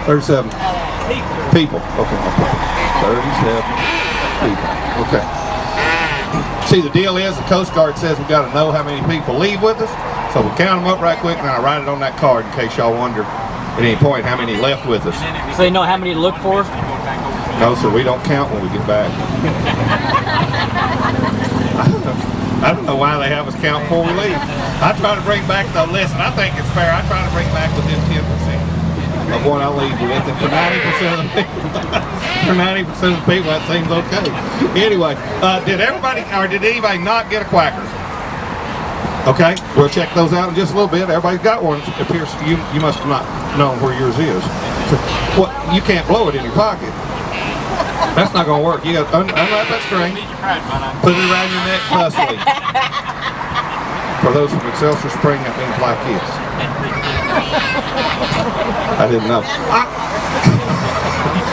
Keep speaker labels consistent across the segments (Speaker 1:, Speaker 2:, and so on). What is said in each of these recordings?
Speaker 1: 37 people. Okay. 37 people. Okay. See, the deal is the Coast Guard says we got to know how many people leave with us, so we count them up right quick, and I write it on that card in case y'all wonder at any point how many left with us.
Speaker 2: So they know how many to look for?
Speaker 1: No, sir, we don't count when we get back. I don't know why they have us count before we leave. I try to bring back, though, listen, I think it's fair. I try to bring back within 10% of what I leave with. And for 90% of the people, for 90% of the people, that seems okay. Anyway, did everybody, or did anybody not get a Quackers? Okay, we'll check those out in just a little bit. Everybody's got one. It appears you must have not known where yours is. So, well, you can't blow it in your pocket. That's not going to work. You got to unwrap that string, put it around your neck fussily. For those from Excelsior Spring, that means like this. I didn't know.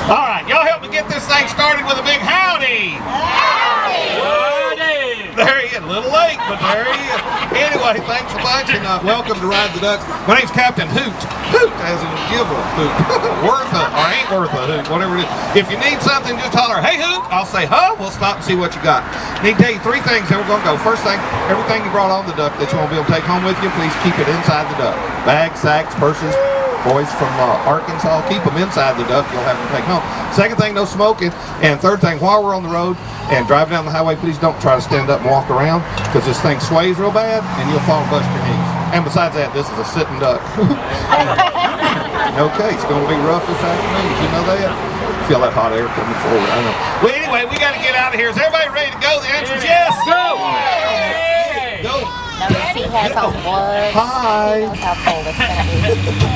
Speaker 1: All right, y'all help me get this thing started with a big howdy. Howdy. There he is. A little late, but there he is. Anyway, thanks a bunch, and welcome to Ride the Ducks. My name's Captain Hoot. Hoot, as in give a hoot. Worth a, or ain't worth a hoot, whatever it is. If you need something, just holler, hey Hoot. I'll say, huh? We'll stop and see what you got. Need to tell you three things, and we're going to go. First thing, everything you brought on the duck that you won't be able to take home with you, please keep it inside the duck. Bags, sacks, purses. Boys from Arkansas, keep them inside the duck. You'll have to take home. Second thing, no smoking. And third thing, while we're on the road and driving down the highway, please don't try to stand up and walk around, because this thing sways real bad and you'll fall and bust your knees. And besides that, this is a sitting duck. Okay, it's going to be rough this afternoon. Did you know that? Feel that hot air coming forward. I know. Well, anyway, we got to get out of here. Is everybody ready to go? The answer is yes. Go. Go.
Speaker 3: Notice he has on gloves.
Speaker 1: Hi.
Speaker 3: He knows how cold it's going to be.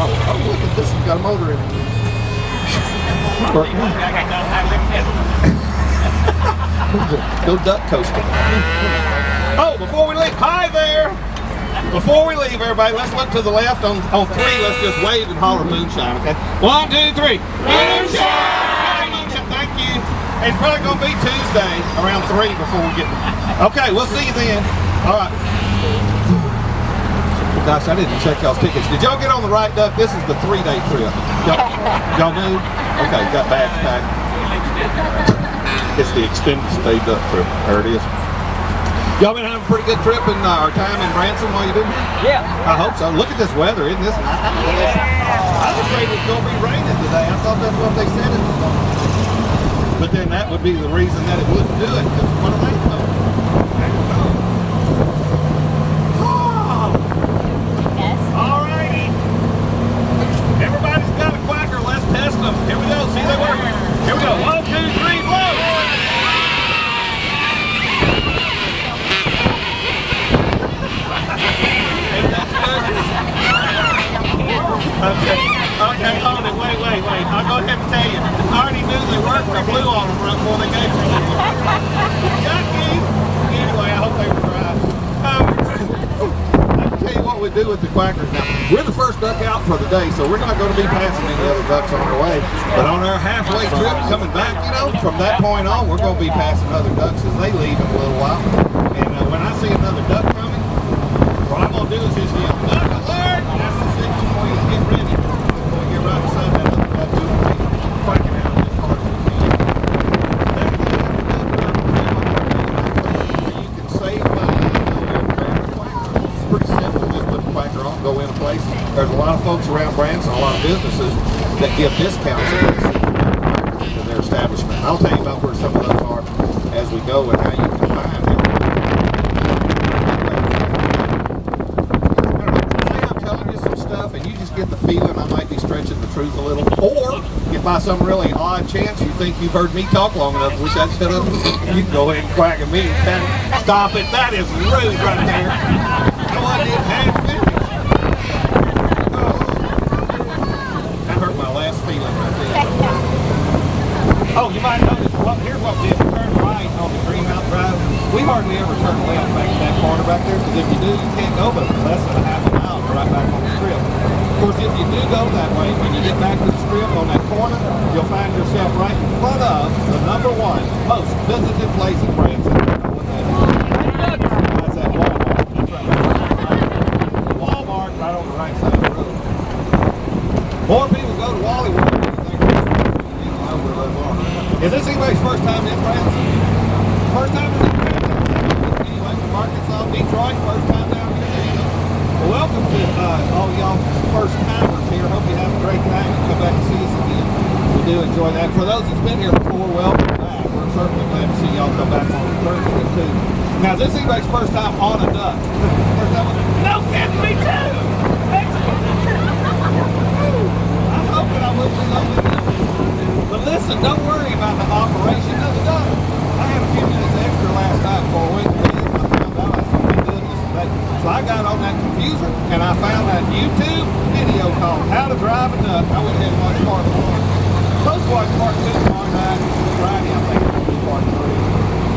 Speaker 1: Oh, look at this. It's got a motor in it. Go duck coasting. Oh, before we leave, hi there. Before we leave, everybody, let's look to the left. On three, let's just wave and holler moonshine, okay? 1, 2, 3. Moonshine! Moonshine, thank you. It's probably going to be Tuesday around 3 before we get... Okay, we'll see you then. All right. Gosh, I didn't check y'all's tickets. Did y'all get on the right duck? This is the 3-day trip. Y'all knew? Okay, got bags packed. It's the extended stay duck trip. There it is. Y'all been having a pretty good trip in our time in Branson while you been here?
Speaker 2: Yeah.
Speaker 1: I hope so. Look at this weather. Isn't this nice? I was afraid it was going to be raining today. I thought that's what they said it was going to be. But then that would be the reason that it wouldn't do it, because what do they know? I don't know. Alrighty. Everybody's got a Quacker. Let's test them. Here we go. See, they work. Here we go. 1, 2, 3, blow. Okay, hold it. Wait. I'll go ahead and tell you. I already knew they worked. I blew on them right before they gave me. Got me. Anyway, I hope they were dry. I'll tell you what we do with the Quackers now. We're the first duck out for the day, so we're not going to be passing any other ducks on our way. But on our halfway trip coming back, you know, from that point on, we're going to be passing other ducks as they leave in a little while. And when I see another duck coming, what I'm going to do is just yell, duck alert! That's the signal for you to get ready. When we get right beside that other duck, we'll be quacking out as hard as we can. You can save money. It's pretty simple. Just put the Quacker on, go in a place. There's a lot of folks around Branson, a lot of businesses that give discounts to their establishment. I'll tell you about where some of those are as we go and how you can find them. And you just get the feeling I might be stretching the truth a little, or if by some really odd chance you think you've heard me talk long enough, wish I'd shut up, you can go ahead and quack at me. Stop it, that is rude right there. No, I didn't have finished. Oh, that hurt my last feeling right there. Oh, you might notice, here's what we did. We turned right on the Greenhouse Drive. We hardly ever turn left back to that corner back there, because if you do, you can't go but less than a half a mile right back on the strip. Of course, if you do go that way, when you get back to the strip on that corner, you'll find yourself right in front of the #1 most visited place in Branson. That's that Walmart. That's right. Walmart right on the right side of the road. More people go to Hollywood than you think they should over a little more. Is this anybody's first time in Branson? First time in Branson? Anyway, from Arkansas, Detroit, first time down here. Well, welcome to all y'all first timers here. Hope you have a great time and come back and see us again. We do enjoy that. For those that's been here before, welcome back. We're certainly glad to see y'all come back on the third trip too. Now, is this anybody's first time on a duck? First time on a duck? No, kidding, me too! I'm hoping I will be lonely. But listen, don't worry about the operation of the duck. I had a few minutes extra last night before we went to bed. I found out I was going to be doing this today. So I got on that computer and I found that YouTube video called How to Drive a Duck. I went ahead and watched part 1. Supposed to watch part 2 tomorrow night. Friday, I think it'll be part 3.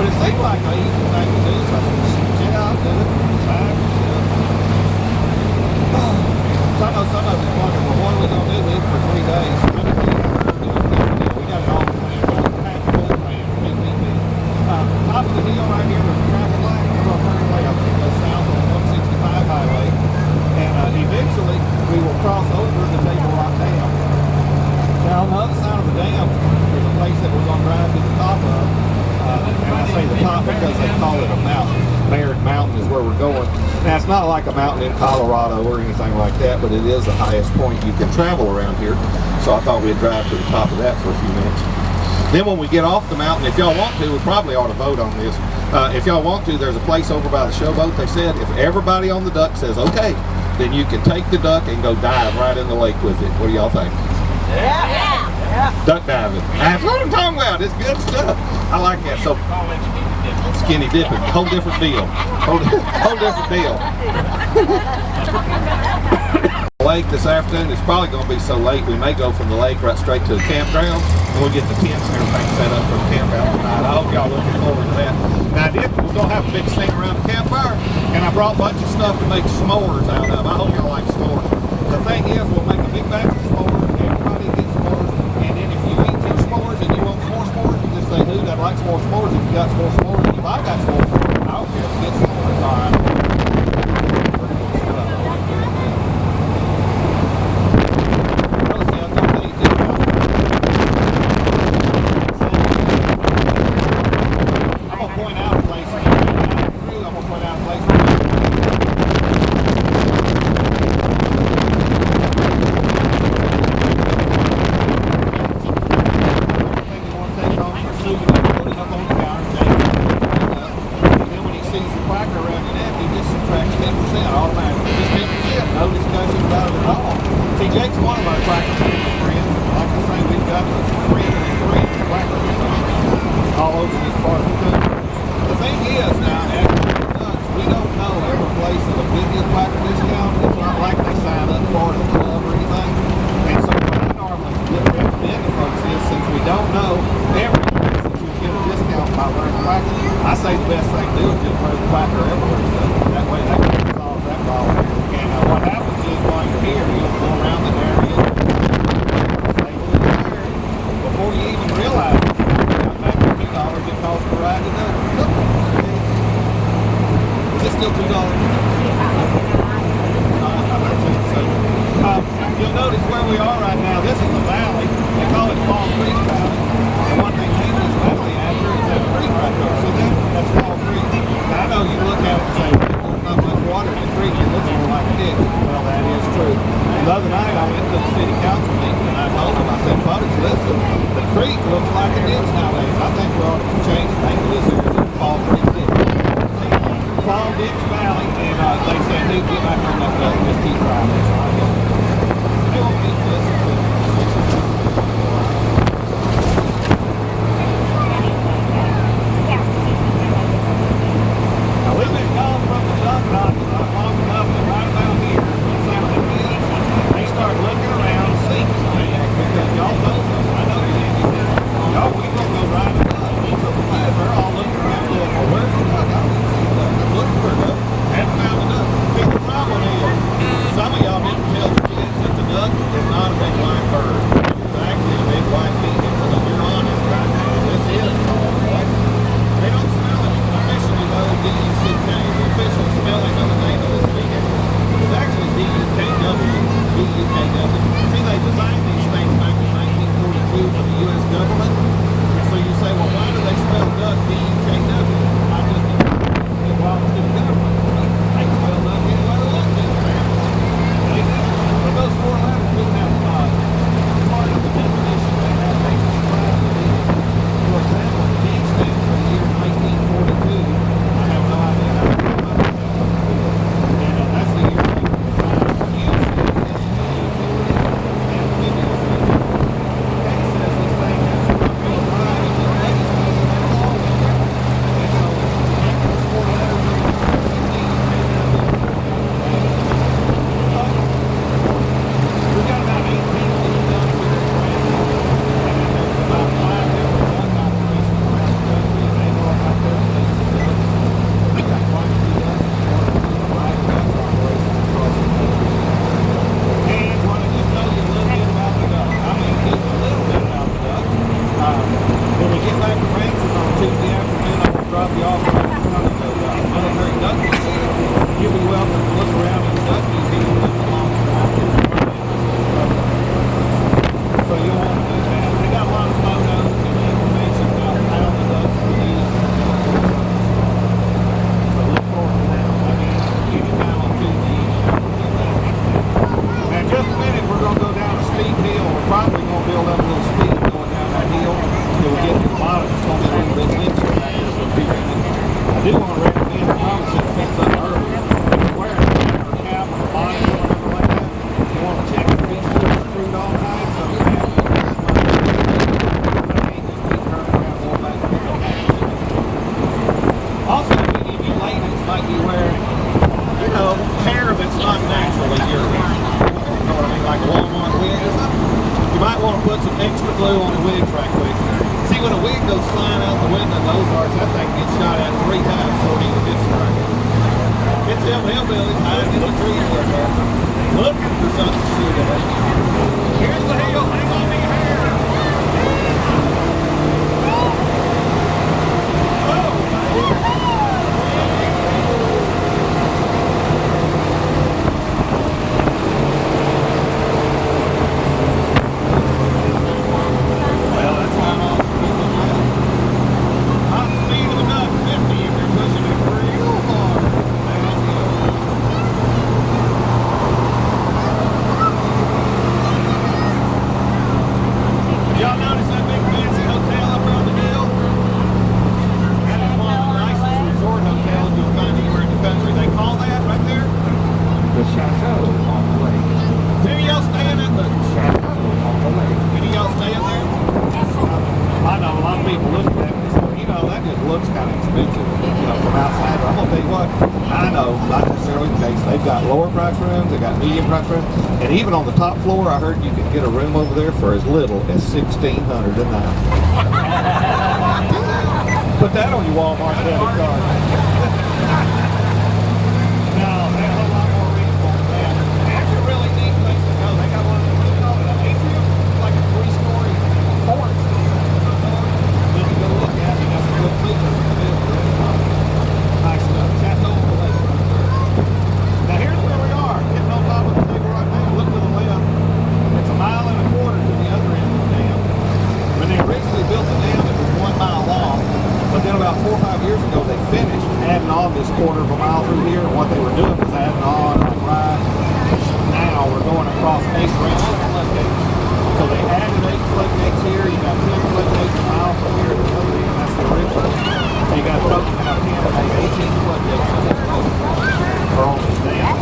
Speaker 1: But it seemed like an easy thing to do, so I said, yeah, I'll do it. Time to shut up. So I know some of us wondering, well, what are we going to do this for 3 days? I mean, we got it all planned. We have a full plan. Top of the hill right here, there's a traffic light. We're going to turn away. I think it goes south on 165 highway. And eventually, we will cross over the Table Rock Dam. Now, on the other side of the dam, there's a place that we're going to drive to the top of. And I say the top because they call it a mountain. Merritt Mountain is where we're going. Now, it's not like a mountain in Colorado or anything like that, but it is the highest point you can travel around here. So I thought we'd drive to the top of that for a few minutes. Then when we get off the mountain, if y'all want to, we probably ought to vote on this. If y'all want to, there's a place over by the showboat. They said if everybody on the duck says okay, then you can take the duck and go dive right in the lake with it. What do y'all think?
Speaker 3: Yeah.
Speaker 1: Duck diving. That's what I'm talking about. It's good stuff. I like that. So skinny dipping, whole different deal. Whole different deal. Lake this afternoon. It's probably going to be so late we may go from the lake right straight to the campground, and we'll get the tents and everything set up for the campground tonight. I hope y'all looking forward to that. Now we're going to have a big thing around the campfire, and I brought a bunch of stuff to make s'mores out of. I hope y'all like s'mores. The thing is, we'll make a big batch of s'mores. Everybody gets s'mores, and then if you eat your s'mores and you want more s'mores, you just say, dude, I'd like some more s'mores. If you got some more s'mores, if I got s'mores, I don't care if you get s'mores. All right. I say the best thing to do is just wear the quacker everywhere. That way that can solve that problem. And what happens is while you're here, you'll go around the area, before you even realize it, I'm back to $2 it costs to ride it up. Is this still $2? You'll notice where we are right now. This is the valley. They call it Fall Creek Valley. And what they named this valley after is that creek right there. See that? That's Fall Creek. Now, I know you look at it and say, there's not much water in the creek. It looks more like a ditch. Well, that is true. And the other night, I went to the city council meeting and I told them, I said, folks, listen, the creek looks like a ditch nowadays. I think we ought to change the name of this area to Fall Creek Ditch. Fall Ditch Valley. And they said, dude, get back on that duck. Just keep driving. They won't need to listen to it. Now, we've been gone from the duck dock long enough that right about here, they start looking around, seeing things, because y'all know something. I know you did. Y'all, we gonna go ride a duck. They're all looking around going, well, where's the duck? I don't see the duck. I'm looking for a duck. Haven't found a duck. Big problem is, some of y'all didn't build up a little speed going down that hill. Till we get to the bottom, it's going to be a little bit windy back there for a few minutes. I do want to recommend, I probably should have fixed up earlier, wear a cap on the bottom or whatever like that. You want to check the windshield screwed all night, so you have to also, if any of you ladies might be wearing, you know, hair that's not naturally yours. You know what I mean? Like a Walmart wig or something. You might want to put some extra glue on the wigs right quick. See, when a wig goes flying out the window in those arcs, that thing gets shot at 3 times before it even gets struck. It's them hillbillies hiding in the trees right there, looking for something to shoot at. Here's the hill. Hang on to your hair. And even on the top floor, I heard you can get a room over there for as little as $1,600 a night. Put that on your Walmart debit card. No, they're a lot more reasonable than that. That's a really neat place to go. They got one of the, call it an atrium, like a 3-story fort. You can go look at it. That's a good picture. Nice stuff. Chateau on the lake right there. Now here's where we are, getting on top of the table right now. Look to the left. It's 1.25 miles to the other end of the dam. When they originally built the dam, it was 1 mile long. But then about 4 or 5 years ago, they finished adding on this 1/4 mile through here. And what they were doing was adding on like right now. We're going across 8 floodgates. So they added 8 floodgates here. You got 10 floodgates a mile from here to the other end. That's the river. So you got a total of 10 and 18 floodgates on this road. Or on this dam.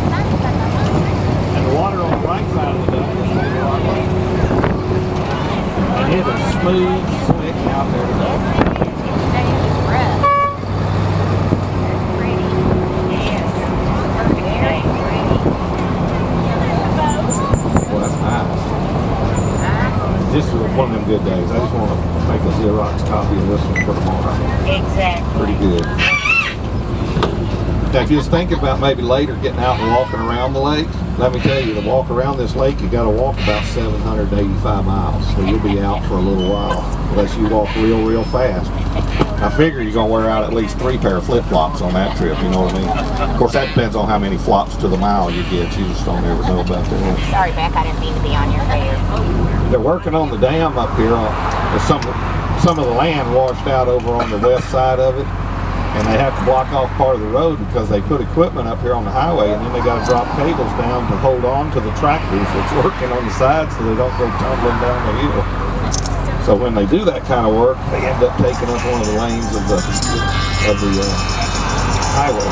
Speaker 1: And the water on the right side of the dam is State Rock Lake. And it is smooth, slick out there today. Well, that's nice. This is one of them good days. I just want to make a Xerox copy of this one for tomorrow.
Speaker 3: Exactly.
Speaker 1: Pretty good. Now, if you was thinking about maybe later getting out and walking around the lake, let me tell you, to walk around this lake, you got to walk about 785 miles. So you'll be out for a little while, unless you walk real fast. I figure you're going to wear out at least 3 pair of flip-flops on that trip, you know what I mean? Of course, that depends on how many flops to the mile you get. You just don't ever know about that.
Speaker 3: Sorry, Beck, I didn't mean to be on your hair.
Speaker 1: They're working on the dam up here. Some of the land washed out over on the west side of it. And they have to block off part of the road because they put equipment up here on the highway, and then they got to drop cables down to hold on to the tractors that's working on the side so they don't go tumbling down the hill. So when they do that kind of work, they end up taking up one of the lanes of the highway.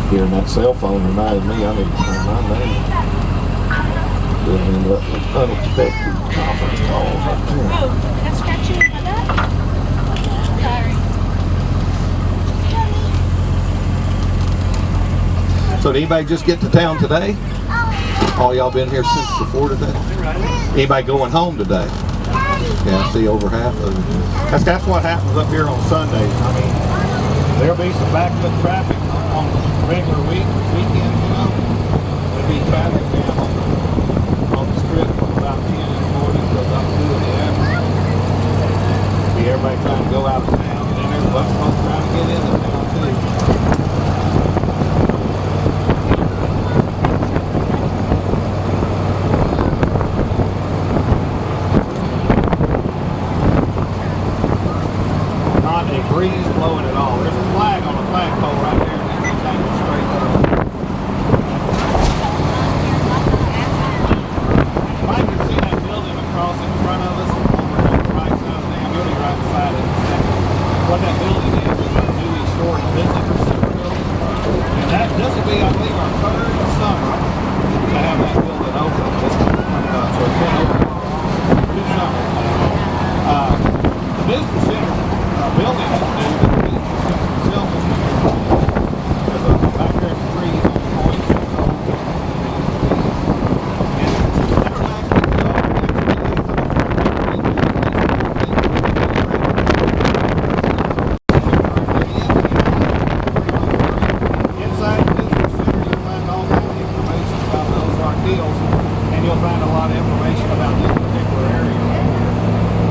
Speaker 1: Hearing that cell phone reminded me I need to turn my name. Didn't end up with unexpected conference calls up there.
Speaker 4: Oh, did I scratch you in my back? Sorry.
Speaker 1: So did anybody just get to town today? All y'all been here since before today? Anybody going home today? Yeah, I see over half of them. That's what happens up here on Sundays. I mean, there'll be some backed up traffic on regular weekends, you know. There'll be traffic down on the strip from about 10 in the morning to about 2 in the afternoon. See everybody trying to go out of town, and then there's a bunch of folks trying to get into town too. Not mowing at all. There's a flag on a flagpole right there that keeps hanging straight up. I can see that building across in front of us over on the right side of the dam. You'll be right beside it in a second. What that building is our new historic visitor center building. And this will be, I believe, our third summer to have that building open. So it's been open for 2 summers now. The visitor center building is new, but the visitor center itself is new. There's a back there at the trees on the point. And you'll find a lot of information about this particular area right here.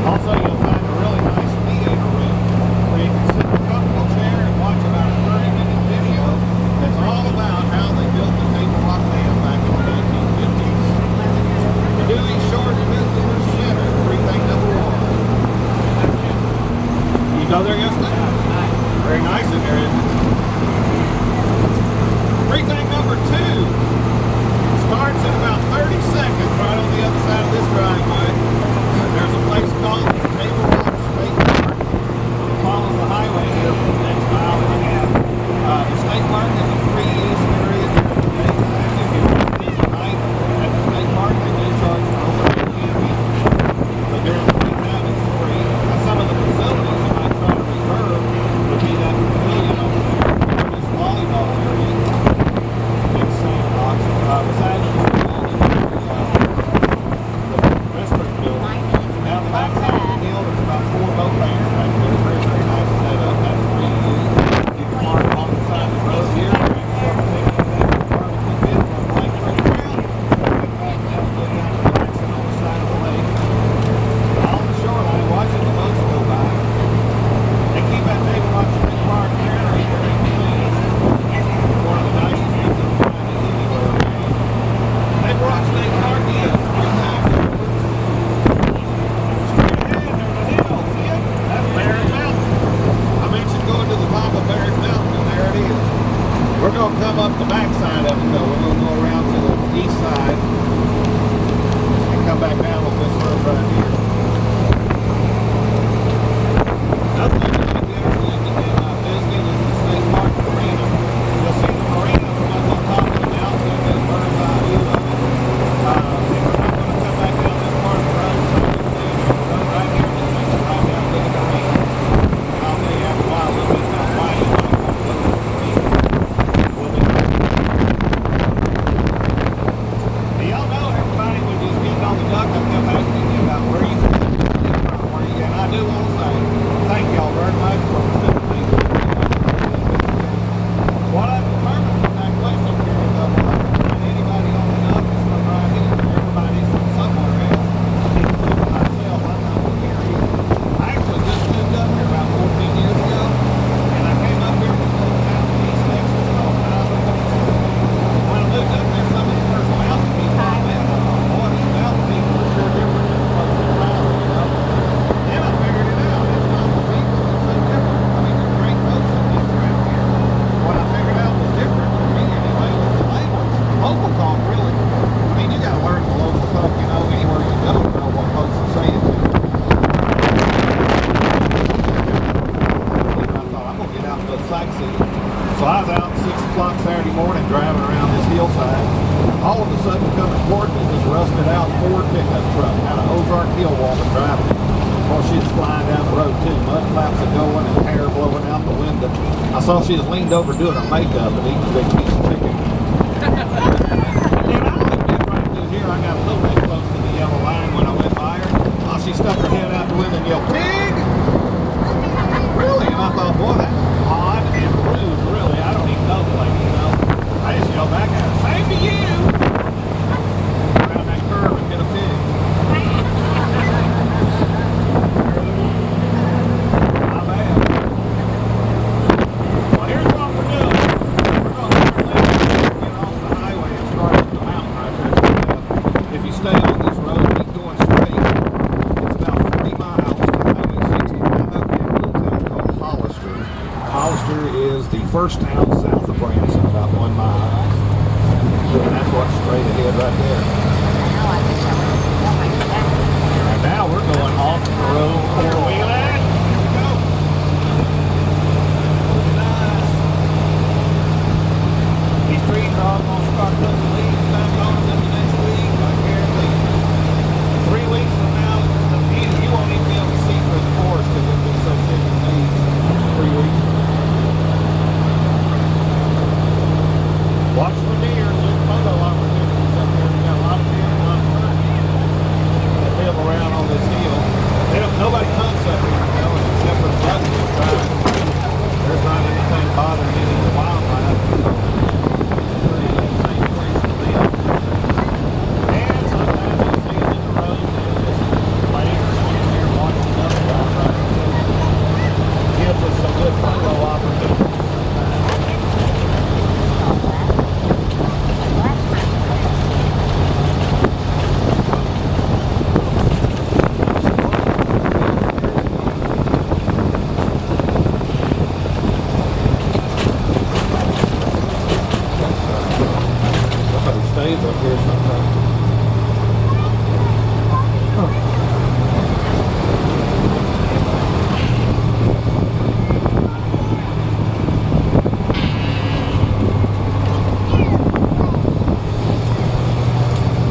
Speaker 1: Also, you'll find a really nice theater room where you can sit in a comfortable chair and watch about a 30-minute video that's all about how they built the Table Rock Dam back in the 1950s. The Dewey Shore Visitor Center, free thing number 1. You go there yesterday? Very nice in there, isn't it? Free thing number 2. Starts in about 30 seconds right on the other side of this driveway. There's a place called Table Rock State Park. It follows the highway here for the next mile and a half. The state park is a free use area during the day. If you want to visit night at the state park, they do charge for overnight camping. But during the daytime, it's free. Now, some of the facilities you might try to reserve would be that pavilion over there, or this volleyball area. Big sandbox. Besides the restaurant building, down the back side of the hill, there's about 4 boat ramps right there. Very, very nice setup. That's free to use. You can park along the side of the road here. Start picking up barbecue pits on Lake Trail. In fact, that's good down to Branson on the side of the lake. On the shoreline, watching the boats go by. They keep that Table Rock State Park very, very clean. One of the nicest things you'll find anywhere. Table Rock State Park is 3 times over. Straight ahead, there's a hill, see it? That's Barrett Mountain. I mentioned going to the top of Barrett Mountain, and there it is. We're going to come up the back side of it, though. We're going to go around to the east side and come back down on this road right here. Another thing you might be interested in visiting is the State Park Marina. You'll see the marina from up on top of the mountain and get a bird's eye view of it. We're not going to come back down this part of the road, so we'll stay on the road right here and take us right down to the marina. And I'll tell you after a while a little bit about why you might want to look at the marina. We'll be right back. Now, y'all know everybody when just getting on the duck, I'll come back to you about where you from. And I do want to say thank y'all very much for participating. What I've determined from that question period, though, when anybody on the duck is from right here, everybody's from somewhere else, including myself. I'm not from here either. I actually just moved up here about 14 years ago, and I came up here from a little town in East Texas called Branson. When I moved up there, some of the first mountain people I met, I thought, boy, these mountain people are sure different than the folks around here, you know. Then I figured it out. It's not the people that's so different. I mean, they're great folks that live around here. What I figured out was different for me anyway was the language. Local talk, really. I mean, you got to learn the local talk, you know, anywhere you go to know what folks are saying to you. I thought, I'm going to get out and go sightseeing. So I was out at 6 o'clock Saturday morning driving around this hillside. All of a sudden coming toward me this rusted out Ford pickup truck out of Ozark Hill Walker driving. Well, she was flying down the road too. Mud flaps are going and hair blowing out the window. I saw she was leaned over doing her makeup and eating a big piece of chicken. And I only get right through here. I got a little bit close to the yellow line when I went by her. Oh, she stuck her head out the window and yelled, "Pig!" Really? And I thought, boy, that's odd and rude, really. I don't even know the lady, you know. I just yelled back at her, "Same to you!" Around that curve and get a pig. Not bad. Well, here's what we're doing. We're going to get off the highway and start up the mountain right there. If you stay on this road, keep going straight. It's about 3 miles to the is the first town south of Branson, about 1 mile. And that's what's straight ahead right there. And now we're going off the road four-wheeler. These trees are all going to start putting the leaves back on them the next week, I guarantee you. 3 weeks from now, you won't even be able to see through the forest because it'll be so thick with leaves. 3 weeks. Watch for deer. There's photo opportunities up there. We got a lot of deer and a lot of birds that live around on this hill. Nobody hunts up here, you know, except for the ducks that drive. There's not anything bothering any of the wildlife. Pretty much the same place to live. And sometimes you'll see them in the road and they'll just play or stand here watching another guy ride. Gives us some good photo opportunities. Stays up here sometimes.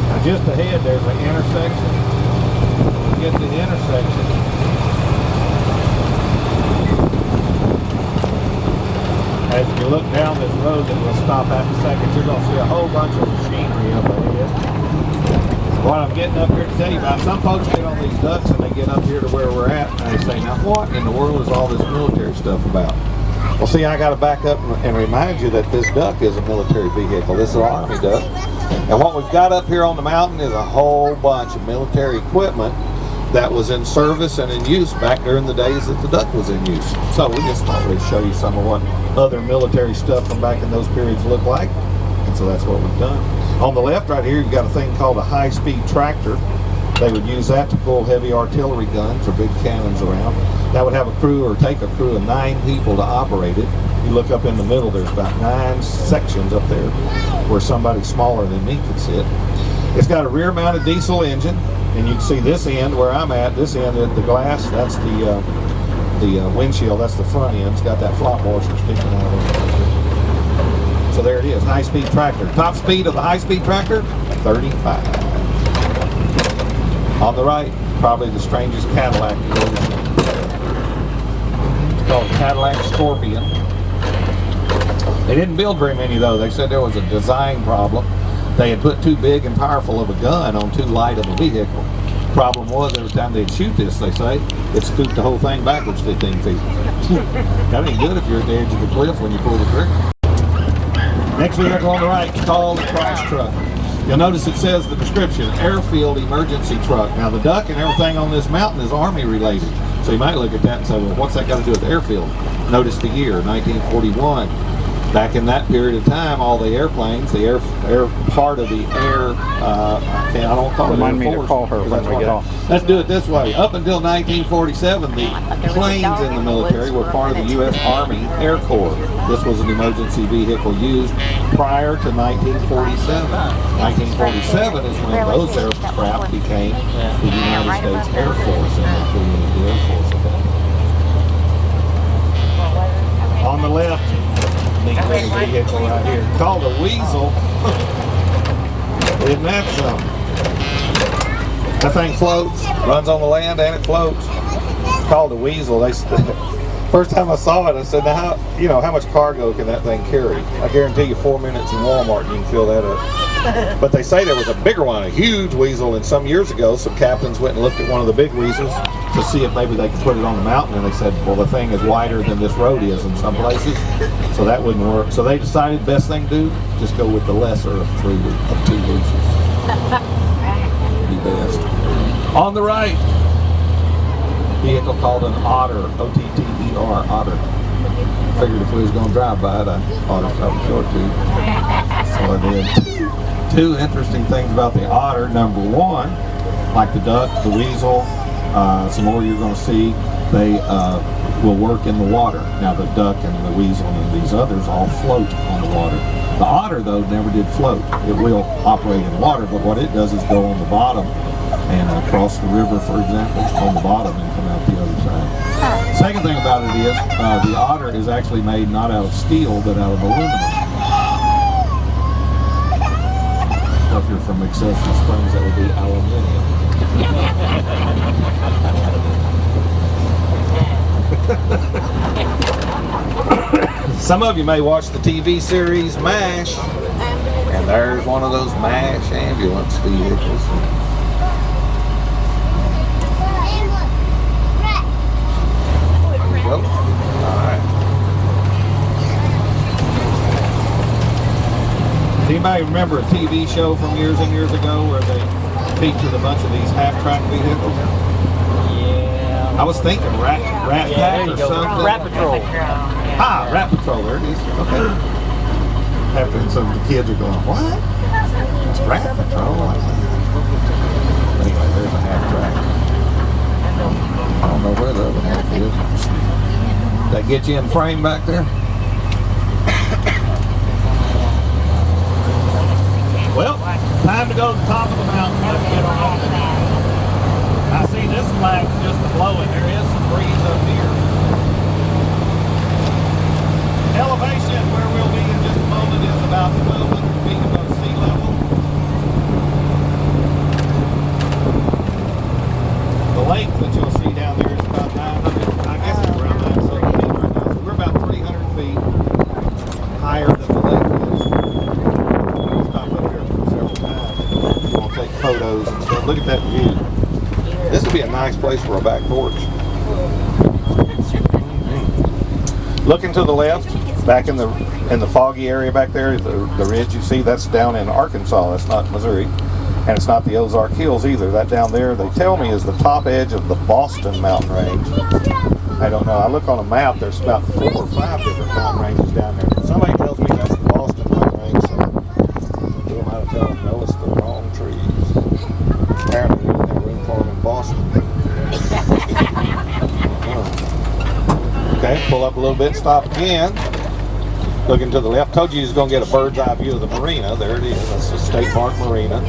Speaker 1: Now just ahead there's an intersection. Get to the intersection. As you look down this road that we'll stop at in a second, you're going to see a whole bunch of machinery up ahead. What I'm getting up here to tell you about, some folks get on these ducks and they get up here to where we're at and they say, now what in the world is all this military stuff about? Well, see, I got to back up and remind you that this duck is a military vehicle. This is an Army duck. And what we've got up here on the mountain is a whole bunch of military equipment that was in service and in use back during the days that the duck was in use. So we just thought we'd show you some of what other military stuff from back in those periods looked like. And so that's what we've done. On the left right here, you've got a thing called a high-speed tractor. They would use that to pull heavy artillery guns or big cannons around. That would have a crew or take a crew of 9 people to operate it. You look up in the middle, there's about 9 sections up there where somebody smaller than me could sit. It's got a rear-mounted diesel engine. And you can see this end where I'm at, this end of the glass, that's the windshield, that's the front end. It's got that flop washer sticking out of it. So there it is, high-speed tractor. Top speed of the high-speed tractor, 35. On the right, probably the strangest Cadillac you've ever seen. It's called a Cadillac Scorpion. They didn't build very many though. They said there was a design problem. They had put too big and powerful of a gun on too light of a vehicle. Problem was, every time they'd shoot this, they say, it scooped the whole thing backwards 15 feet. That ain't good if you're at the edge of the cliff when you pull the trigger. Next vehicle on the right is called a crash truck. You'll notice it says the description, airfield emergency truck. Now the duck and everything on this mountain is Army related. So you might look at that and say, well, what's that got to do with the airfield? Notice the year, 1941. Back in that period of time, all the airplanes, the air part of the air, I don't call it
Speaker 5: Remind me to call her when we get off.
Speaker 1: Let's do it this way. Up until 1947, the planes in the military were part of the U.S. Army Air Corps. This was an emergency vehicle used prior to 1947. 1947 is when those aircraft became the United States Air Force and they created the Air Force of that. On the left, neat little vehicle right here, called a weasel. Isn't that something? That thing floats, runs on the land, and it floats. It's called a weasel. First time I saw it, I said, now how much cargo can that thing carry? I guarantee you 4 minutes in Walmart and you can fill that up. But they say there was a bigger one, a huge weasel, and some years ago some captains went and looked at one of the big weasels to see if maybe they could put it on the mountain, and they said, well, the thing is wider than this road is in some places, so that wouldn't work. So they decided the best thing to do, just go with the lesser of 2 weasels. Be best. On the right, vehicle called an otter, O-T-T-E-R, otter. Figured if we was going to drive by it, I ought to stop short to. So I did. 2 interesting things about the otter. Number 1, like the duck, the weasel, Some more you're going to see. They will work in the water. Now the duck and the weasel and these others all float on the water. The otter, though, never did float. It will operate in water, but what it does is go on the bottom and cross the river, for example, on the bottom and come out the other side. Second thing about it is the otter is actually made not out of steel, but out of aluminum. So if you're from Excelsior Springs, that would be aluminum. Some of you may watch the TV series MASH, and there's one of those MASH ambulance vehicles. There you go. All right. Does anybody remember a TV show from years and years ago where they featured a bunch of these half-track vehicles?
Speaker 2: Yeah.
Speaker 1: I was thinking Rat
Speaker 2: Yeah,
Speaker 1: Pack
Speaker 2: there you
Speaker 1: or
Speaker 2: go.
Speaker 1: something.
Speaker 2: Rat Patrol.
Speaker 1: Ah, Rat Patrol, there it is. Okay. After some of the kids are going, what? Rat Patrol? Anyway, there's a half track. I don't know where the other half is. Did that get you in frame back there? Well, time to go to the top of the mountain. Let's get on it. I see this flag just blowing. There is some breeze up here. Elevation where we'll be in just a moment is about 1,200 feet above sea level. The lake that you'll see down there is about 900, I guess it's around 970 feet right now. So we're about 300 feet higher than the lake is. We'll stop up here several times. We'll take photos and stuff. Look at that view. This would be a nice place for a back porch. Looking to the left, back in the foggy area back there, the ridge you see, that's down in Arkansas. That's not Missouri, and it's not the Ozark Hills either. That down there, they tell me, is the top edge of the Boston mountain range. I don't know. I look on a map. There's about 4 or 5 different mountain ranges down there. Somebody tells me that's the Boston mountain range, so who am I to tell them no? It's the wrong trees. Apparently, we didn't have room for them in Boston. Okay, pull up a little bit, stop again. Looking to the left. Told you he was going to get a bird's eye view of the marina. There it is. That's the State Park Marina.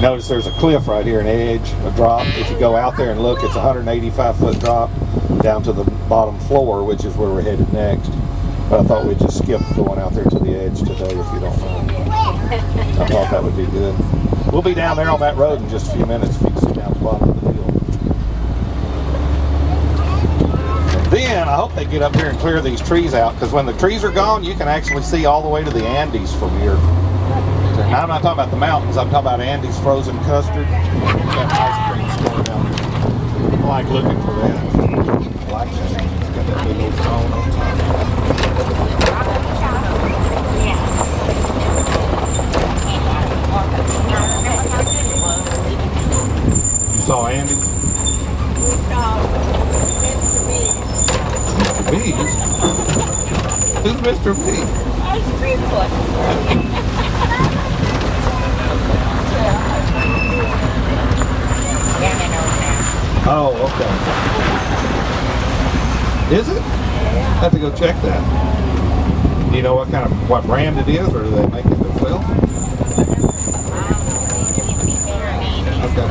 Speaker 1: Notice there's a cliff right here, an edge, a drop. If you go out there and look, it's a 185-foot drop down to the bottom floor, which is where we're headed next. But I thought we'd just skip going out there to the edge today, if you don't mind. I thought that would be good. We'll be down there on that road in just a few minutes if you can see down the bottom of the hill. Then I hope they get up here and clear these trees out, because when the trees are gone, you can actually see all the way to the Andes from here. Now I'm not talking about the mountains, I'm talking about Andes frozen custard. That ice cream store down there. I like looking for that. I like that. It's got that big old stone on top. You saw Andes? Bees? Who's Mr. B?
Speaker 4: Ice cream foot.
Speaker 1: Oh, okay. Is it? I have to go check that. Do you know what brand it is, or do they make it themselves? Okay.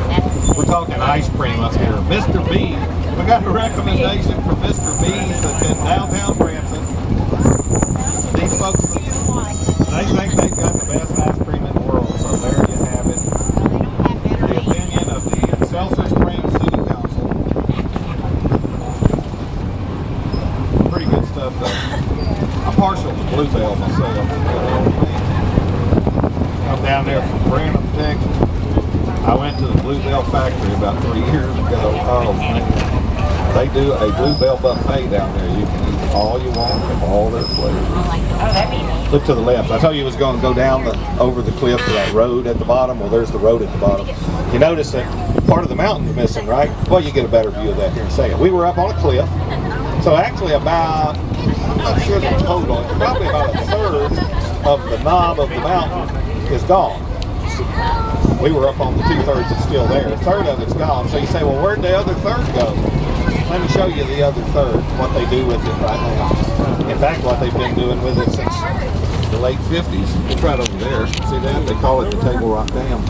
Speaker 1: We're talking ice cream up here. Mr. B. We got a recommendation from Mr. B's that's in downtown Branson. These folks, they think they've got the best ice cream in the world, so there you have it. The opinion of the Excelsior Springs City Council. Pretty good stuff, though. I'm partial to Bluebell myself. I'm down there from Branson, Texas. I went to the Bluebell factory about 3 years ago. Oh, man. They do a Bluebell buffet down there. You can eat all you want of all their flavors. Look to the left. I told you it was going to go down over the cliff to that road at the bottom. Well, there's the road at the bottom. You notice that part of the mountain's missing, right? Well, you get a better view of that here in a second. We were up on a cliff. So actually about, I'm not sure the total, it's probably about a third of the knob of the mountain is gone. We were up on the 2/3 that's still there. A third of it's gone. So you say, well, where'd the other third go? Let me show you the other third, what they do with it right now. In fact, what they've been doing with it since the late 50s. It's right over there. See that? They call it the Table Rock Dam.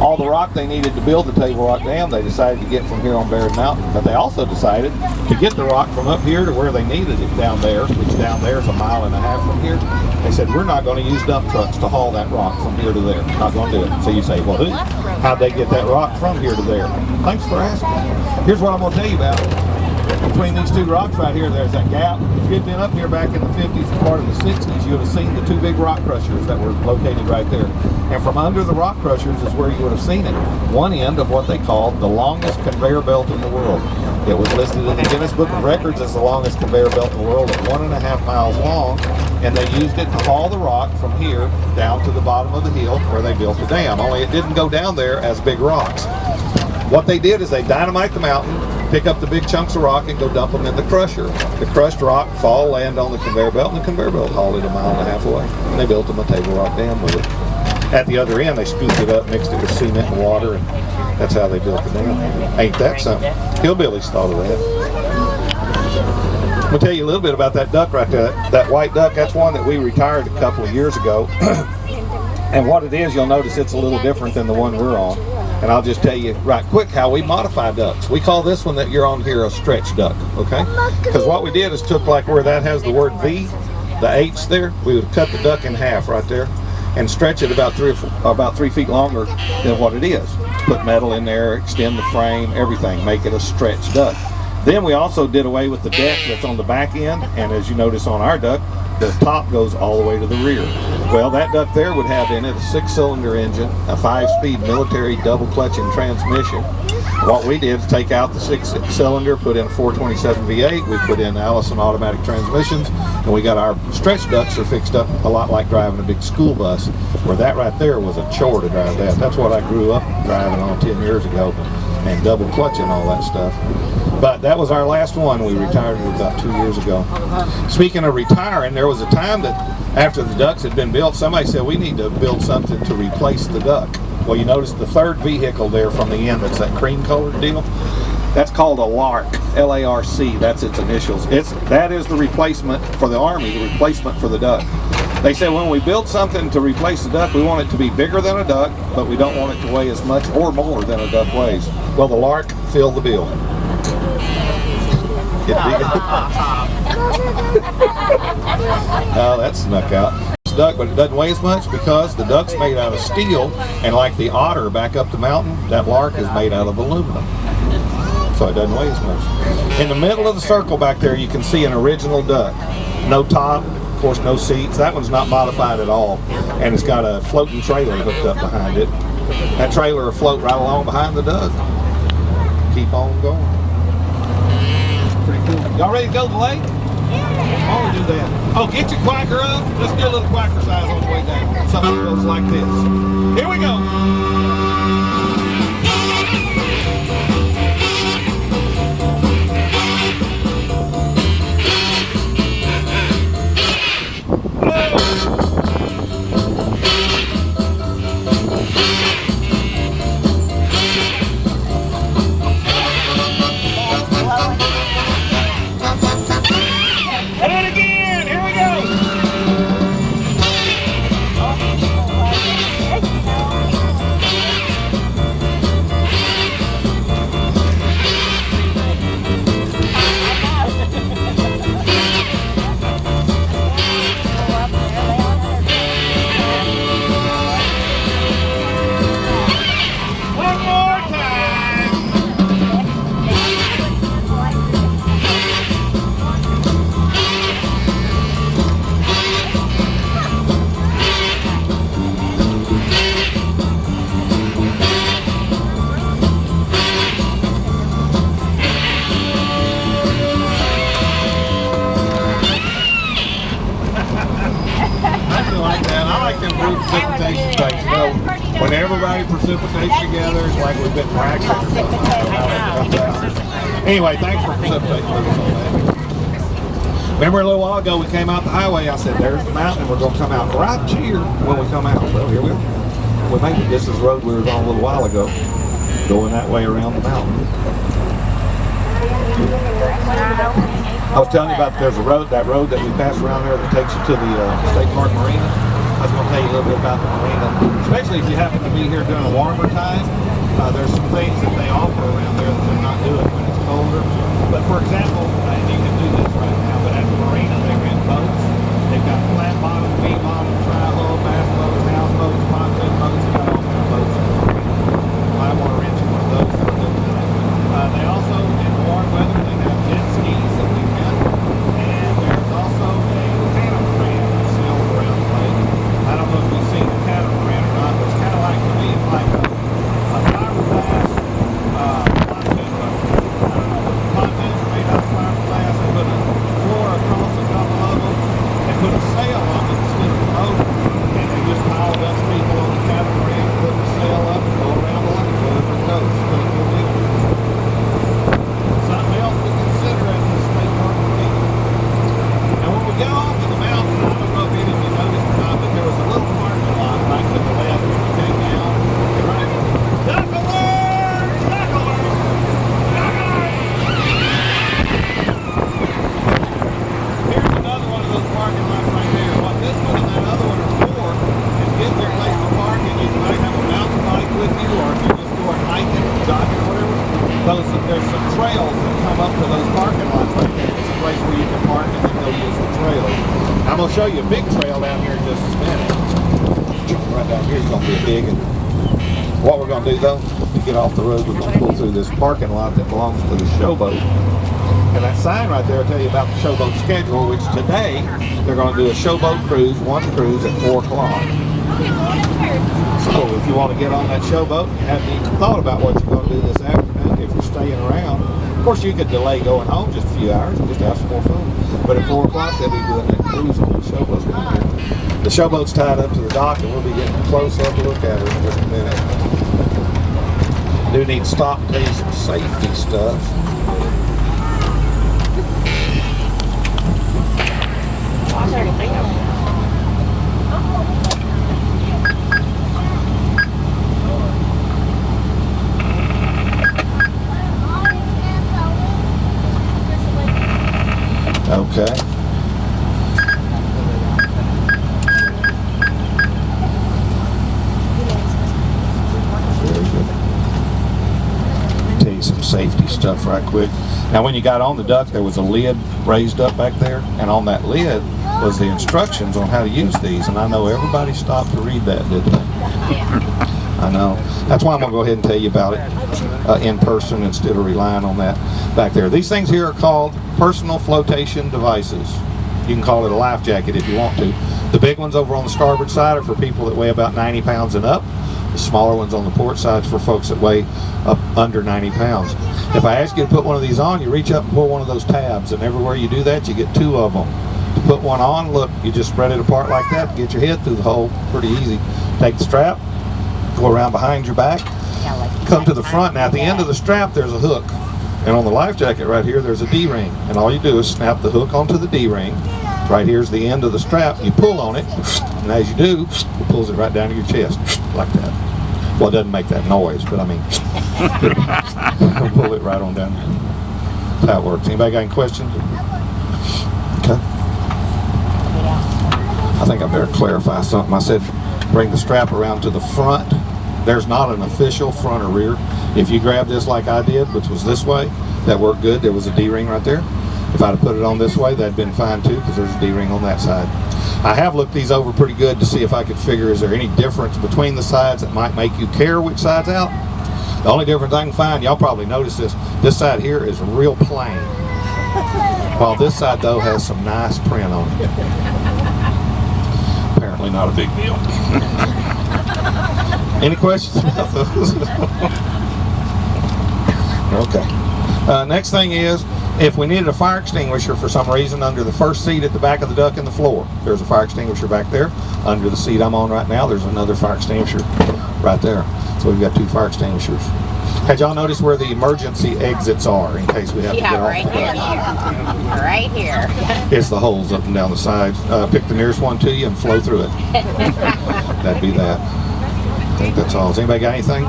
Speaker 1: All the rock they needed to build the Table Rock Dam, they decided to get from here on Baird Mountain. But they also decided to get the rock from up here to where they needed it down there, which down there is 1.5 miles from here. They said, we're not going to use dump trucks to haul that rock from here to there. Not going to do it. So you say, well, how'd they get that rock from here to there? Thanks for asking. Here's what I'm going to tell you about it. Between these two rocks right here, there's that gap. If you'd been up here back in the 50s and part of the 60s, you would have seen the two big rock crushers that were located right there. And from under the rock crushers is where you would have seen it. One end of what they called the longest conveyor belt in the world. It was listed in the Guinness Book of Records as the longest conveyor belt in the world at 1.5 miles long. And they used it to haul the rock from here down to the bottom of the hill where they built the dam. Only it didn't go down there as big rocks. What they did is they dynamite the mountain, pick up the big chunks of rock and go dump them in the crusher. The crushed rock land on the conveyor belt, and the conveyor belt hauled it 1.5 miles away. And they built them a Table Rock Dam with it. At the other end, they scooped it up, mixed it with cement and water, and that's how they built the dam. Ain't that something? Hillbillies thought of that. I'm going to tell you a little bit about that duck right there. That white duck, that's one that we retired a couple of years ago. And what it is, you'll notice it's a little different than the one we're on. And I'll just tell you right quick how we modify ducks. We call this one that you're on here a stretch duck, okay? Because what we did is took like where that has the word V, the H there, we would cut the duck in half right there and stretch it about 3 feet longer than what it is. Put metal in there, extend the frame, everything, make it a stretch duck. Then we also did away with the deck that's on the back end, and as you notice on our duck, the top goes all the way to the rear. Well, that duck there would have in it a 6-cylinder engine, a 5-speed military double clutching transmission. What we did is take out the 6-cylinder, put in a 427 V8, we put in Allison automatic transmissions, and we got our stretch ducks are fixed up a lot like driving a big school bus, where that right there was a chore to drive that. That's what I grew up driving on 10 years ago, and double clutching all that stuff. But that was our last one. We retired it about 2 years ago. Speaking of retiring, there was a time that after the ducks had been built, somebody said we need to build something to replace the duck. Well, you notice the third vehicle there from the end, that's that cream colored deal. That's called a LARC, L-A-R-C, that's its initials. That is the replacement for the Army, the replacement for the duck. They say when we build something to replace the duck, we want it to be bigger than a duck, but we don't want it to weigh as much or more than a duck weighs. Well, the LARC filled the bill. Oh, that snuck out. It's a duck, but it doesn't weigh as much because the duck's made out of steel, and like the otter back up the mountain, that LARC is made out of aluminum. So it doesn't weigh as much. In the middle of the circle back there, you can see an original duck. No top, of course no seats. That one's not modified at all. And it's got a floating trailer hooked up behind it. That trailer will float right along behind the duck. Keep on going. Pretty cool. Y'all ready to go to the lake? Why don't we do that? Oh, get your quacker up. Let's do a little quacker size on the way down. Something that goes like this. Here we go. When everybody precipitates together, it's like we've been practicing. Anyway, thanks for precipitating with us on that. Remember a little while ago we came out the highway, I said, there's the mountain, and we're going to come out right here when we come out. Well, here we are. we maybe this is the road we were on a little while ago, going that way around the mountain. I was telling you about there's a road, that road that we pass around there that takes you to the State Park Marina. I was going to tell you a little bit about the marina, especially if you happen to be here during a warmer time. There's some things that they offer around there that they're not doing when it's colder. But for example, and you can do this right now, but at the marina they rent boats. They've got flat bottom, V bottom, tri-hull, bass boats, house boats, pontoon boats, they got all kinds of boats in the marina. You might want to rent you one of those for a little bit. They also, in warm weather, they have jet skis that we rent. And there's also a catamaran that's sailed around the lake. I don't know if you've seen a catamaran or not, but it's kind of like, to me, it's like a fiberglass pontoon boat. Pontoons are made out of fiberglass. They put a floor across a couple of them. They put a sail on it instead of a boat. And they just pile us people on the catamaran, put the sail up, and go around the lake wherever it goes. It's pretty cool deal. Something else to consider at the State Park Marina. And when we get off of the mountain, I don't know if any of you noticed or not, but there was a little parking lot right to the left when you came down. Right? Duck alert! Duck alert! Duck alert! Here's another one of those parking lots right there. What this one and that other one are for is get their place to park, and you might have a mountain bike with you, or if you're just going hiking or jogging or whatever. There's some trails that come up to those parking lots right there. It's a place where you can park and then go use the trails. I'm going to show you a big trail down here in just a minute. Right down here is going to be big. And what we're going to do though, to get off the road, we're going to pull through this parking lot that belongs to the showboat. And that sign right there will tell you about the showboat schedule, which today they're going to do a showboat cruise, one cruise at 4 o'clock. So if you want to get on that showboat, you haven't even thought about what you're going to do this afternoon. If you're staying around, of course you could delay going home just a few hours and just have some more fun. But at 4 o'clock they'll be doing that cruise on the showboat down here. The showboat's tied up to the dock, and we'll be getting a close-up look at her in just a minute. I do need to stop and tell you some safety stuff. Okay. Tell you some safety stuff right quick. Now when you got on the duck, there was a lid raised up back there, and on that lid was the instructions on how to use these, and I know everybody stopped to read that, didn't they? I know. That's why I'm going to go ahead and tell you about it in person instead of relying on that back there. These things here are called personal flotation devices. You can call it a life jacket if you want to. The big ones over on the starboard side are for people that weigh about 90 pounds and up. The smaller ones on the port side is for folks that weigh up under 90 pounds. If I ask you to put one of these on, you reach up and pull one of those tabs, and everywhere you do that, you get 2 of them. To put one on, look, you just spread it apart like that, get your head through the hole, pretty easy. Take the strap, go around behind your back, come to the front. Now at the end of the strap there's a hook, and on the life jacket right here there's a D-ring, and all you do is snap the hook onto the D-ring. Right here's the end of the strap, you pull on it, and as you do, it pulls it right down to your chest, like that. Well, it doesn't make that noise, but I mean, pull it right on down. That's how it works. Anybody got any questions? Okay. I think I better clarify something. I said bring the strap around to the front. There's not an official front or rear. If you grab this like I did, which was this way, that worked good. There was a D-ring right there. If I'd have put it on this way, that'd been fine too, because there's a D-ring on that side. I have looked these over pretty good to see if I could figure, is there any difference between the sides that might make you care which side's out? The only difference I can find, y'all probably noticed this side here is real plain, while this side though has some nice print on it. Apparently not a big deal. Any questions about those? Okay. Next thing is, if we needed a fire extinguisher for some reason under the first seat at the back of the duck in the floor, there's a fire extinguisher back there. Under the seat I'm on right now, there's another fire extinguisher right there. So we've got 2 fire extinguishers. Had y'all noticed where the emergency exits are in case we have to get off
Speaker 3: right
Speaker 1: the duck?
Speaker 3: here. Right here.
Speaker 1: It's the holes up and down the sides. Pick the nearest one to you and flow through it. That'd be that. I think that's all. Has anybody got anything?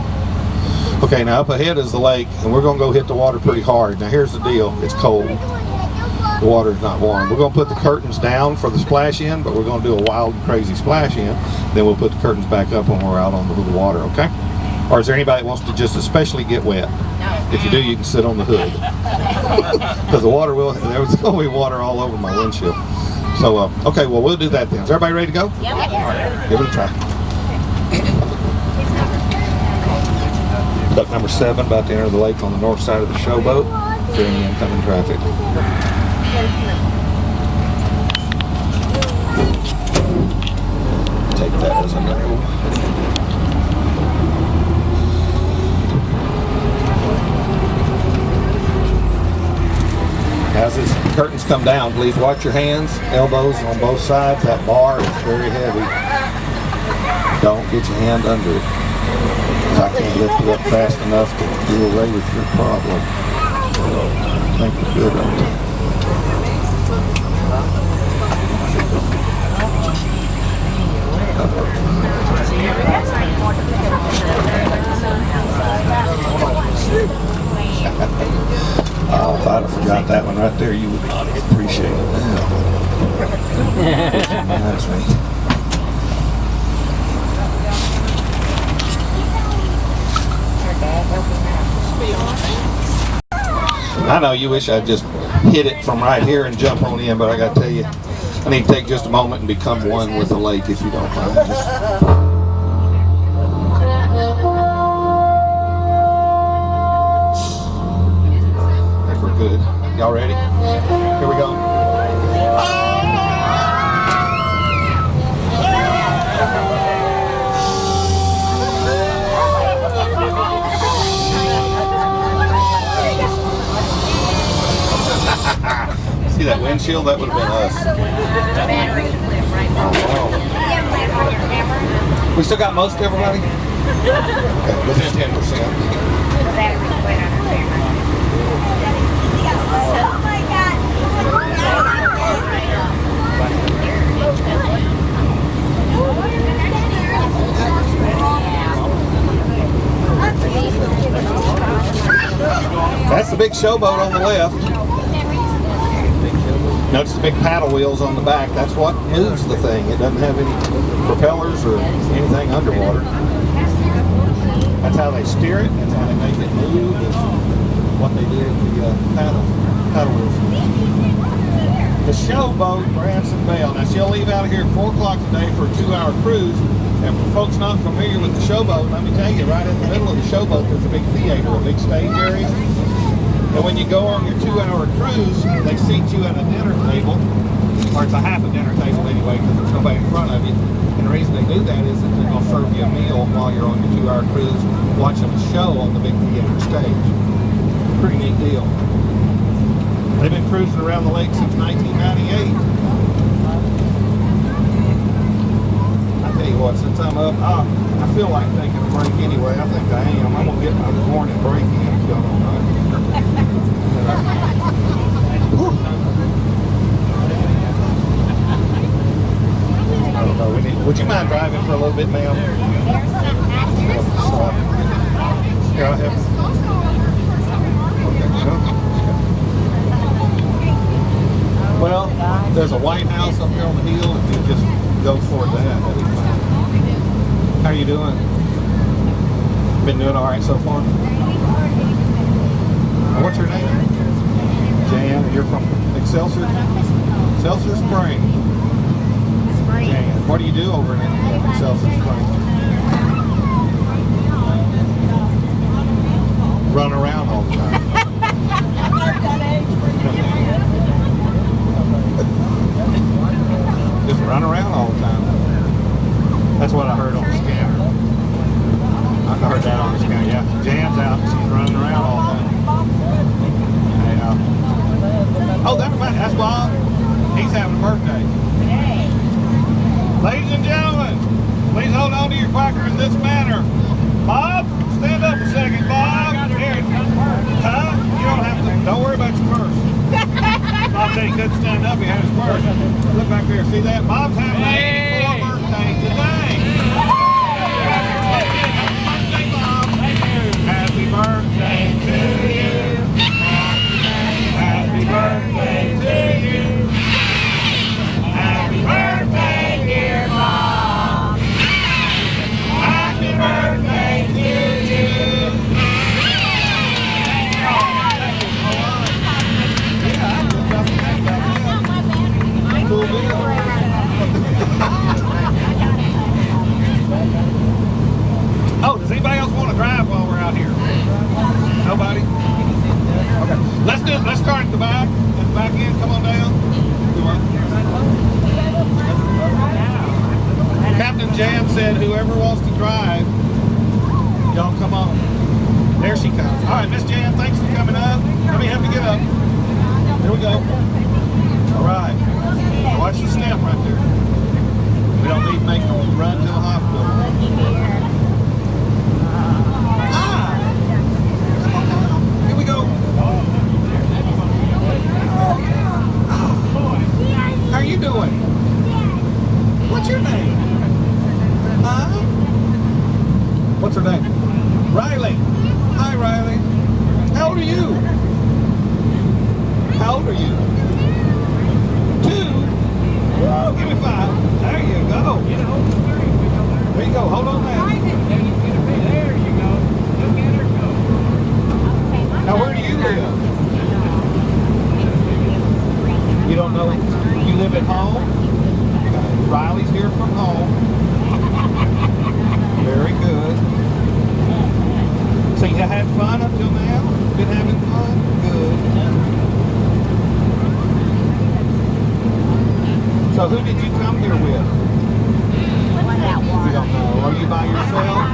Speaker 1: Okay, now up ahead is the lake, and we're going to go hit the water pretty hard. Now here's the deal. It's cold. The water's not warm. We're going to put the curtains down for the splash in, but we're going to do a wild and crazy splash in. Then we'll put the curtains back up when we're out on the water, okay? Or is there anybody that wants to just especially get wet?
Speaker 3: No.
Speaker 1: If you do, you can sit on the hood. Because the water there's going to be water all over my windshield. So, okay, well, we'll do that then. Is everybody ready to go?
Speaker 3: Yep.
Speaker 1: Give it a try. Duck number 7 about to enter the lake on the north side of the showboat for any incoming traffic. Take that as a no. As these curtains come down, please watch your hands, elbows on both sides. That bar is very heavy. Don't get your hand under it. I can't lift it up fast enough to do away with your problem. I think we're good on that. Oh, if I'd have forgot that one right there, you would not appreciate it now. Reminds me. I know you wish I'd just hit it from right here and jump on in, but I gotta tell you, I need to take just a moment and become one with the lake, if you don't mind. I think we're good. Y'all ready? Here we go. See that windshield? That would have been us. Oh, wow. We still got most everybody? Okay, within 10%. That's the big showboat on the left. Notice the big paddle wheels on the back. That's what moves the thing. It doesn't have any propellers or anything underwater. That's how they steer it. That's how they make it move. Is what they do with the paddle wheels. The showboat Branson Belle. Now she'll leave out of here at 4 o'clock today for a 2-hour cruise. And for folks not familiar with the showboat, let me tell you, right in the middle of the showboat there's a big theater, a big stage area. And when you go on your 2-hour cruise, they seat you at a dinner table, or it's a half a dinner table anyway, because there's nobody in front of you. And the reason they do that is that they're going to serve you a meal while you're on your 2-hour cruise, watching a show on the big theater stage. Pretty neat deal. They've been cruising around the lake since 1998. I tell you what, since I'm up, I feel like taking a break anyway. I think I am. I'm going to get my morning break in going on. I don't know. Would you mind driving for a little bit, ma'am? Here, I have. Okay, sure. Well, there's a White House up there on the hill. If you just go toward that, that'd be fine. How are you doing? Been doing all right so far? What's your name? Jan. You're from Excelsior? Excelsior Spring. Jan. What do you do over in Excelsior Spring? Run around all the time. Just run around all the time. That's what I heard on the scanner. I heard that on the scanner, yeah. Jan's out, she's running around all the time. Oh, never mind, that's Bob. He's having a birthday. Ladies and gentlemen, please hold on to your quacker in this manner. Bob, stand up a second, Bob. Here. Huh? You don't have to, don't worry about your purse. Bob said he couldn't stand up, he had his purse. Look back there, see that? Bob's having an 84th birthday today. the back. At the back end, come on down. Come on. Captain Jan said whoever wants to drive, y'all come on. There she comes. All right, Miss Jan, thanks for coming up. Let me help you get up. Here we go. All right. Watch the step right there. We don't need to make them run to the hospital. Hi. Here we go. How are you doing? What's your name? Huh? What's her name? Riley. Hi, Riley. How old are you? How old are you? 2? Whoa, give me 5. There you go. There you go. Hold on now.
Speaker 5: There you go. Look at her go.
Speaker 1: Now, where do you live? You don't know? You live at home? Riley's here from home. Very good. So you had fun up till now? Been having fun? Good. So who did you come here with? You don't know. Are you by yourself?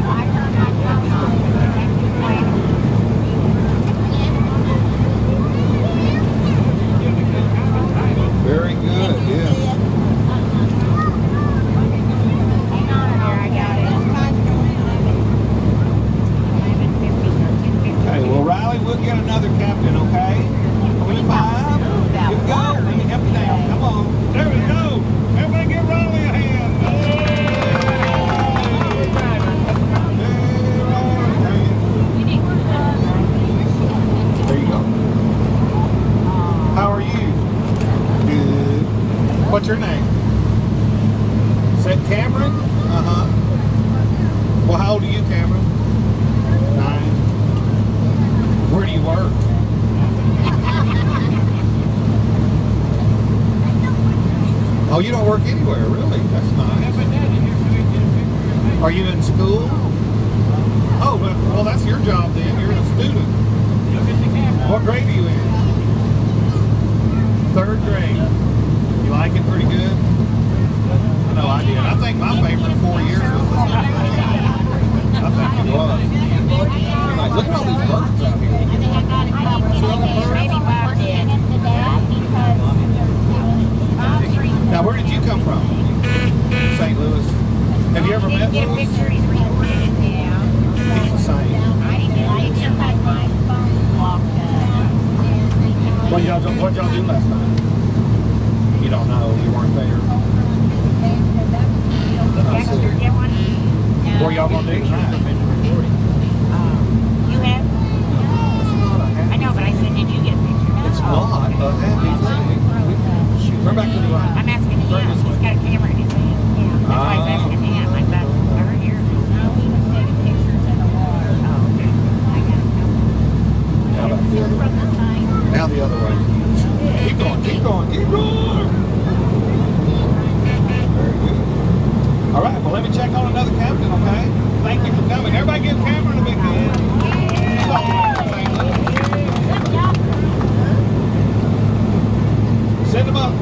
Speaker 1: Very good, yes. Okay, well, Riley, we'll get another captain, okay? 25. Here we go. Let me help you down. Come on. There we go. Everybody give Riley a hand. There you go. How are you? Good. What's your name? Is that Cameron? Uh-huh. Well, how old are you, Cameron? 9. Where do you work? Oh, you don't work anywhere, really? That's nice. Are you in school? Oh, well, that's your job then. You're a student. What grade are you in? 3rd grade. You like it pretty good? I know I did. I think my favorite 4 years was the 3rd grade. I think it was. Like, look at all these birds out here. Now, where did you come from? St. Louis. Have you ever met Louis? He's the same. What y'all do last night? You don't know. You weren't there. What y'all gonna do tonight?
Speaker 3: You have? I know, but I said, did you get a picture?
Speaker 1: It's not a happy thing. Turn back to the right.
Speaker 3: I'm asking him. He's got a camera in his hand. That's why I was asking him. I thought, over here. No, he was taking pictures in the water. Oh, okay.
Speaker 1: Now back the other way. Now the other way. Keep going, keep going, keep going. Very good. All right, well, let me check on another captain, okay? Thank you for coming. Everybody give Cameron a big hand. Send him up.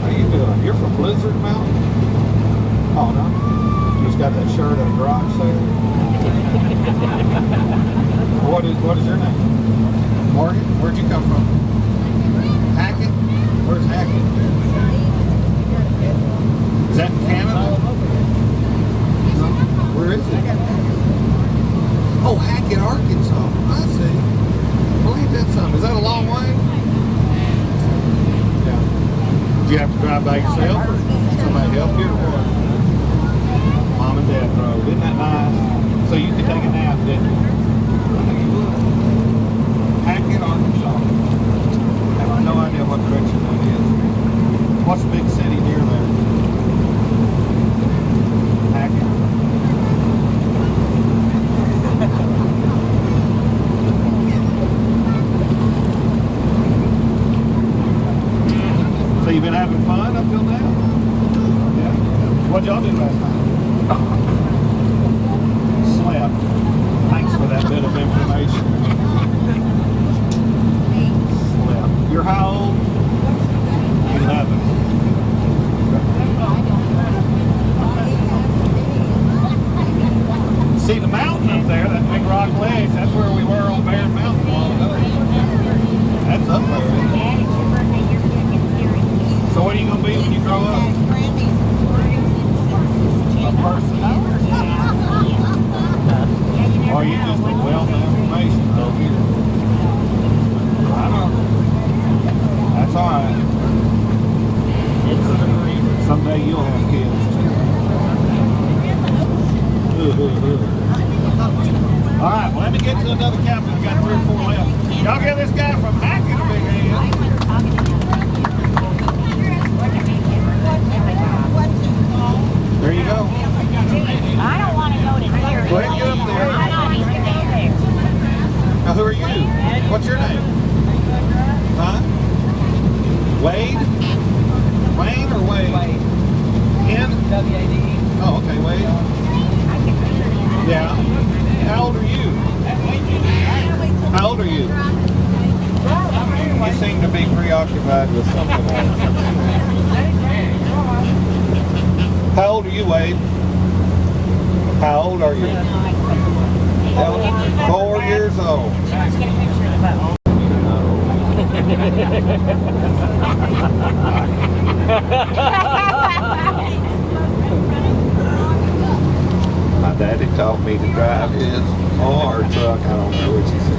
Speaker 1: How you doing? You're from Blizzard Mountain? Oh, no? You just got that shirt at a garage sale? What is your name? Morgan? Where'd you come from? Hackett? Where's Hackett? Is that in Canada? Where is it? Oh, Hackett, Arkansas. I see. Well, ain't that something? Is that a long way? Yeah. Do you have to drive by yourself or somebody help you or what? Mom and Dad drove. Isn't that nice? So you could take a nap, didn't you? I think you would. Hackett, Arkansas. I have no idea what direction that is. What's the big city near there? Hackett. So you've been having fun up till now? Yeah. What'd y'all do last night? Slept. Thanks for that. the captain's got 3 or 4 left. Y'all give this guy from Hackett a big hand. There you go.
Speaker 3: I don't want to go to there.
Speaker 1: Go ahead and get up there.
Speaker 3: I know he's going to be there.
Speaker 1: Now, who are you? What's your name? Huh? Wade? Wayne or Wade? N? W-A-D-E. Oh, okay, Wade. Yeah. How old are you? How old are you? You seem to be preoccupied with something else. How old are you, Wade? How old are you? 4 years old.
Speaker 3: Let's get a picture of the boat.
Speaker 1: My daddy taught me to drive his or truck. I don't know what you said.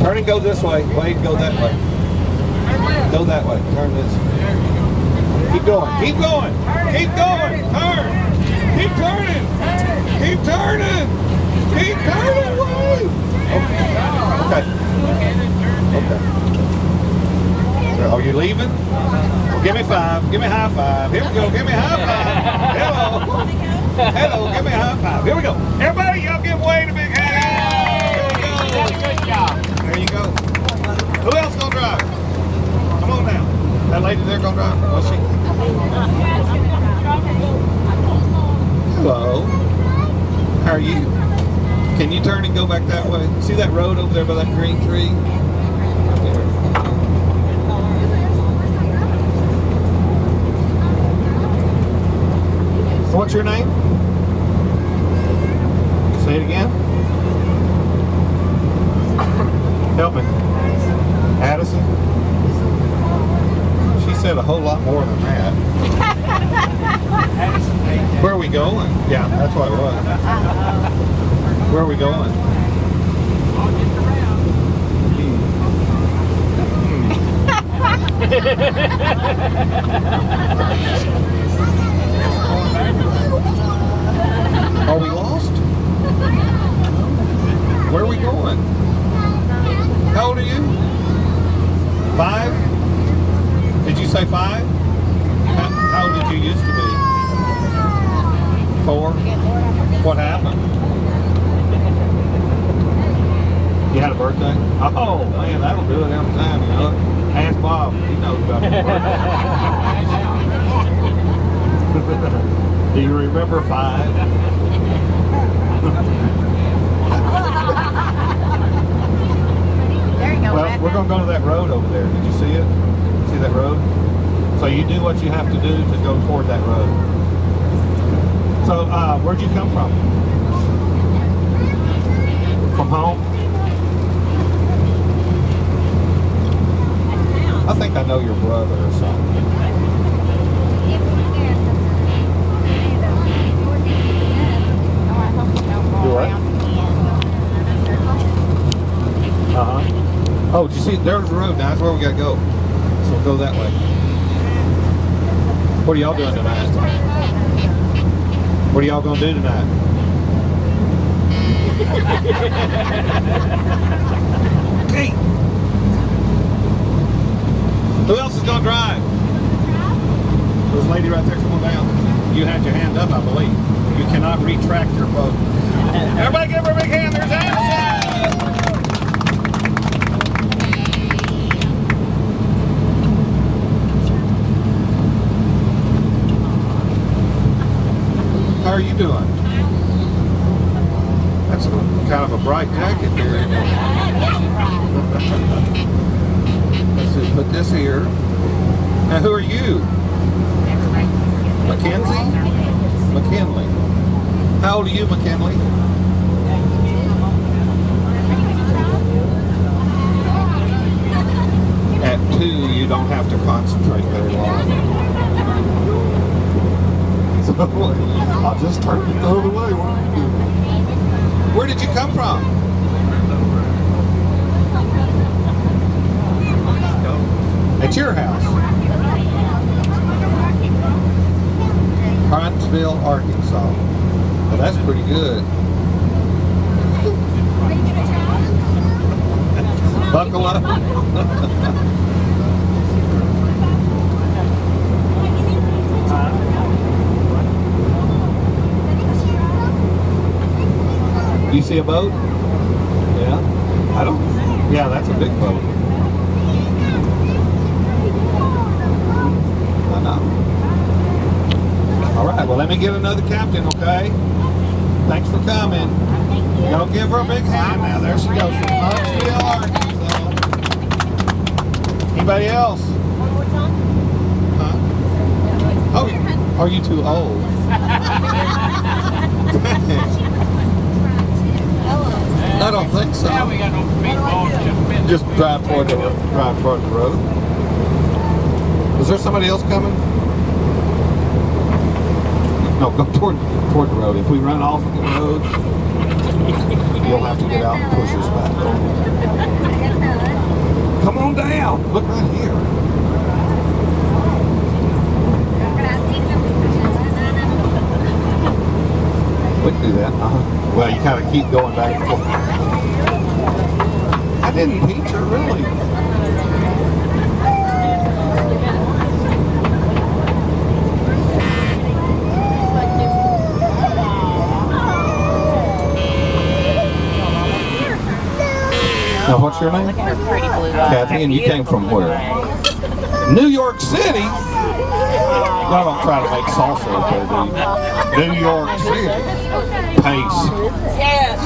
Speaker 1: Turn and go this way. Wade, go that way. Go that way. Turn this. Keep going. Keep going. Keep going. Turn. Keep turning. Keep turning. Keep turning. Wade. Okay. Okay. Are you leaving? Well, give me 5. Give me a high 5. Here we go. Give me a high 5. Hello. Hello. Give me a high 5. Here we go. Everybody, y'all give Wade a big hand.
Speaker 5: Good job.
Speaker 1: There you go. Who else gonna drive? Come on now. That lady there gonna drive? Was she? Hello. How are you? Can you turn and go back that way? See that road over there by that green tree? What's your name? Say it again. Help me. Addison? She said a whole lot more than that. Where are we going? Yeah, that's what it was. Where are we going? Are we lost? Where are we going? How old are you? 5? Did you say 5? How old did you used to be? 4? What happened? You had a birthday? Oh man, that'll do it every time, you know. Ask Bob, he knows about your birthday. Do you remember 5?
Speaker 3: There you go.
Speaker 1: Well, we're going to go to that road over there. Did you see it? See that road? So you do what you have to do to go toward that road. So, where'd you come from? From home? I think I know your brother or something. Do what? Oh, did you see? There's the road now. That's where we got to go. So we'll go that way. What are y'all doing tonight? What are y'all going to do tonight? Hey! Who else is going to drive? There's a lady right there. Come on down. You had your hand up, I believe. You cannot retract your vote. Everybody give her a big hand. There's Addison! How are you doing? That's kind of a bright jacket there. Let's see, put this here. Now, who are you? Mackenzie? McKinley. How old are you, McKinley? At 2, you don't have to concentrate very long. So, I'll just turn it the other way. What are you doing? Where did you come from? At your house. Huntsville, Arkansas. Well, that's pretty good. Buckle up. You see a boat? Yeah. I don't. Yeah, that's a big boat. I know. All right. Well, let me get another captain, okay? Thanks for coming. Go give her a big hand now. There she goes from Huntsville, Arkansas. Anybody else? Huh? Oh, are you too old? I don't think so.
Speaker 5: Now we got no meatballs,
Speaker 1: Just drive toward the road. Is there somebody else coming? No, go toward the road. If we run off of the road, you'll have to get out and push us back. Come on down. Look right here. We can do that. Well, you kind of keep going back and forth. I didn't teach her, really. Now, what's your name?
Speaker 3: Her pretty blue eyes.
Speaker 1: Kathy, and you came from where? New York City? Y'all don't try to make salsa up there, do you? New York City. Pace.
Speaker 3: Yes.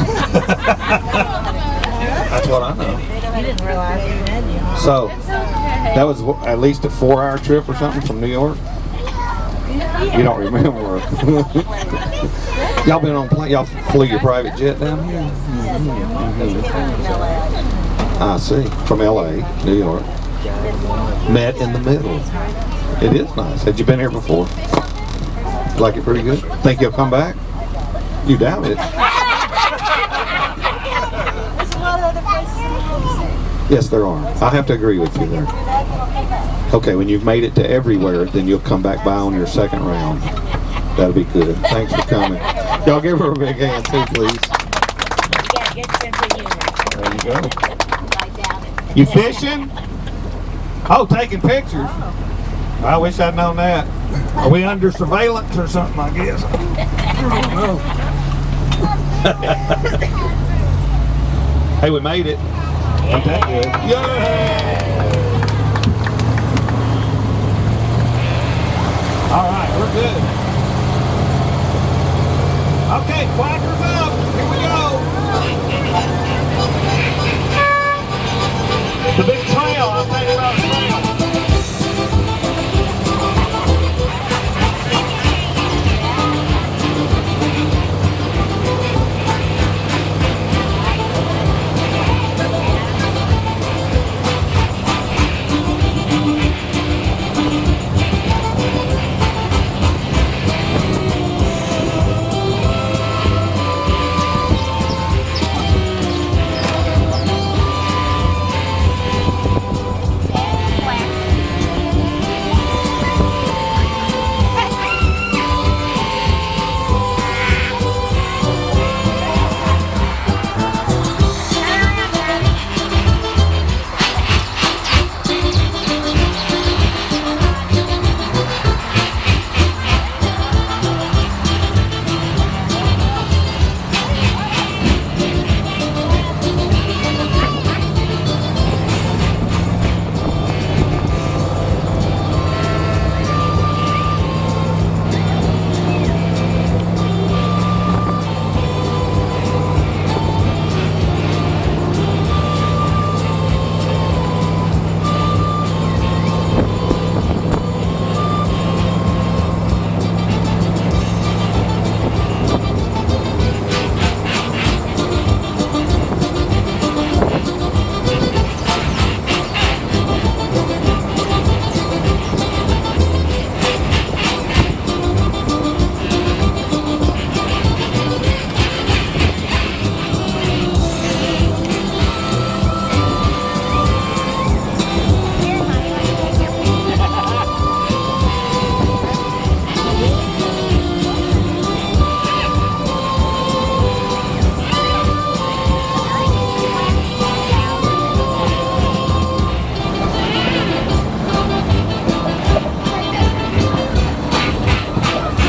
Speaker 1: That's what I know.
Speaker 3: You didn't realize you had you.
Speaker 1: So, that was at least a 4-hour trip or something from New York? You don't remember. Y'all been on plane? Y'all flew your private jet down here? I see. From LA, New York. Met in the middle. It is nice. Had you been here before? Like it pretty good? Think you'll come back? You doubt it. Yes, there are. I have to agree with you there. Okay, when you've made it to everywhere, then you'll come back by on your second round. That'll be good. Thanks for coming. Y'all give her a big hand too, please.
Speaker 3: You got a good sense of humor.
Speaker 1: There you go. You fishing? Oh, taking pictures. I wish I'd known that. Are we under surveillance or something, I guess? I don't know. Hey, we made it. Ain't that good? Yay! All right, we're good. Okay, quackers up. Here we go. The big trail. I'm thinking about a trail.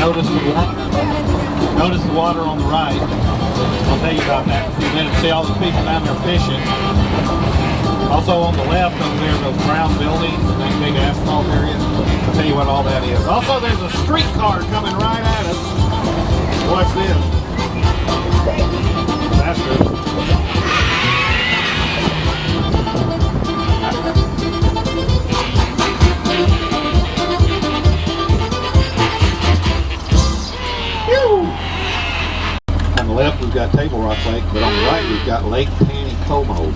Speaker 1: Notice the water. Notice the water on the right. I'll tell you about that in a few minutes. See all the people down there fishing. Also on the left over there, those brown buildings, that big asphalt area. I'll tell you what all that is. Also, there's a streetcar coming right at us. Watch this. That's good. On the left we've got Table Rock Lake, but on the right we've got Lake Taneycomo.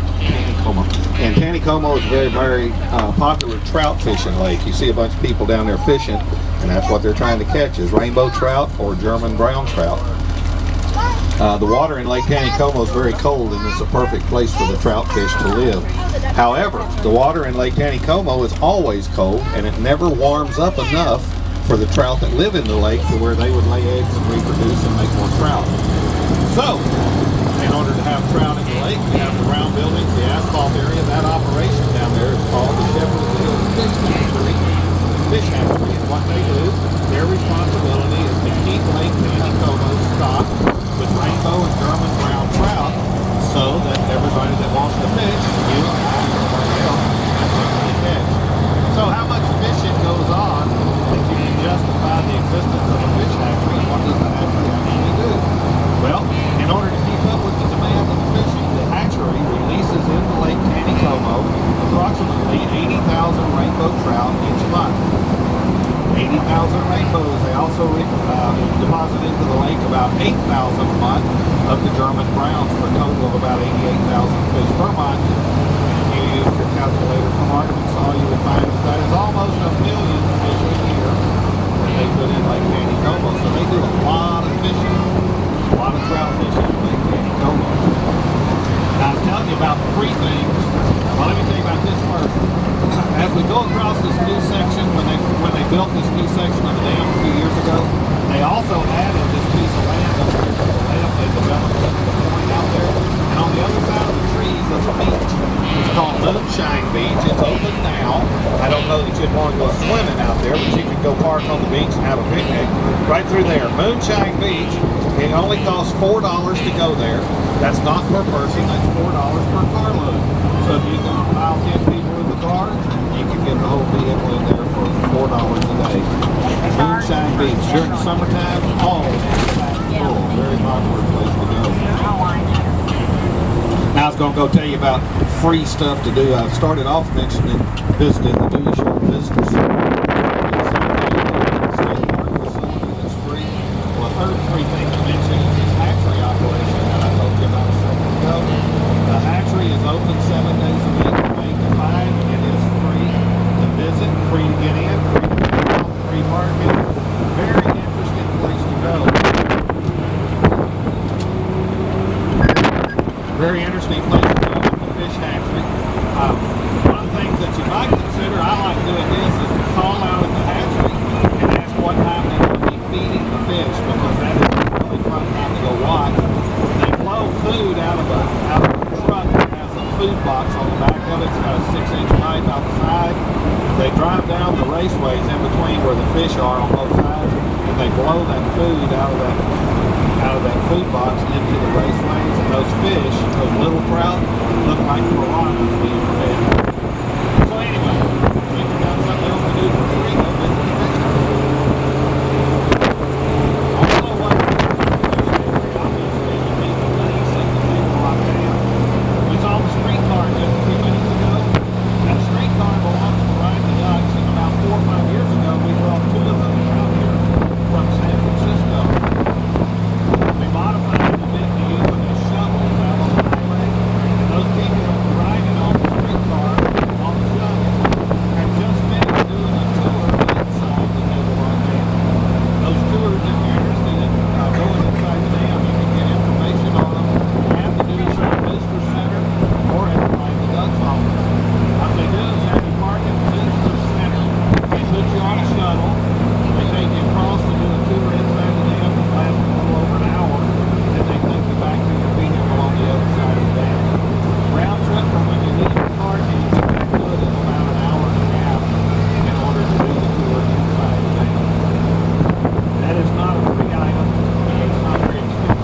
Speaker 1: And Taneycomo is a very, very popular trout fishing lake. You see a bunch of people down there fishing, and that's what they're trying to catch is rainbow trout or German brown trout. The water in Lake Taneycomo is very cold, and it's a perfect place for the trout fish to live. However, the water in Lake Taneycomo is always cold, and it never warms up enough for the trout that live in the lake to where they would lay eggs and reproduce and make more trout. So, in order to have trout in the lake, we have the brown buildings, the asphalt area. That operation down there is called the Shepherd's Hill Fish Hatchery. Fish Hatchery, and what they do, their responsibility is to keep Lake Taneycomo stocked with rainbow and German brown trout so that everybody that wants to fish, you and I and everybody else, can quickly catch. So how much fishing goes on that you can justify the existence of a fish hatchery, and what does the hatchery actually do? Well, in order to keep up with the demand of the fishing, the hatchery releases into Lake Taneycomo approximately 80,000 rainbow trout each month. 80,000 rainbows. They also deposit into the lake about 8,000 a month of the German browns for a total of about 88,000 fish per month. If you use your calculator from Arkansas, you will find that is almost 1 million fish a year that they put in Lake Taneycomo. So they do a lot of fishing, a lot of trout fishing in Lake Taneycomo. Now I was telling you about 3 things. Well, let me tell you about this first. As we go across this new section, when they built this new section of the dam a few years ago, they also added this piece of land up here to the left. They developed a point out there, and on the other side of the trees there's a beach. It's called Moonshine Beach. It's open now. I don't know that you'd want to go swimming out there, but you could go park on the beach and have a picnic right through there. Moonshine Beach. It only costs $4 to go there. That's not per person. That's $4 per carload. So if you can allow 10 people in the car, you can get the whole vehicle in there for $4 a day. Moonshine Beach during the summertime, all full. Very popular place to go. Now I was going to go tell you about free stuff to do. I started off mentioning visiting the Do Shore Visitor Center. It's free. Well, the third free thing to mention is this hatchery operation that I told you about a second ago. The hatchery is open 7 days a week, from 8 to 5. It is free to visit, free to get in, free to get out, free parking. Very interesting place to go. Very interesting place to go with the fish hatchery. One of the things that you might consider, I like doing this, is to call out at the hatchery and ask what time they will be feeding the fish, because that is a really fun time to go watch. They blow food out of a truck that has a food box on the back of it. It's got a 6-inch pipe out the side. They drive down the raceways in between where the fish are on both sides, and they blow that food out of that food box into the raceways, and those fish, those little trout, look like piranhas being fed.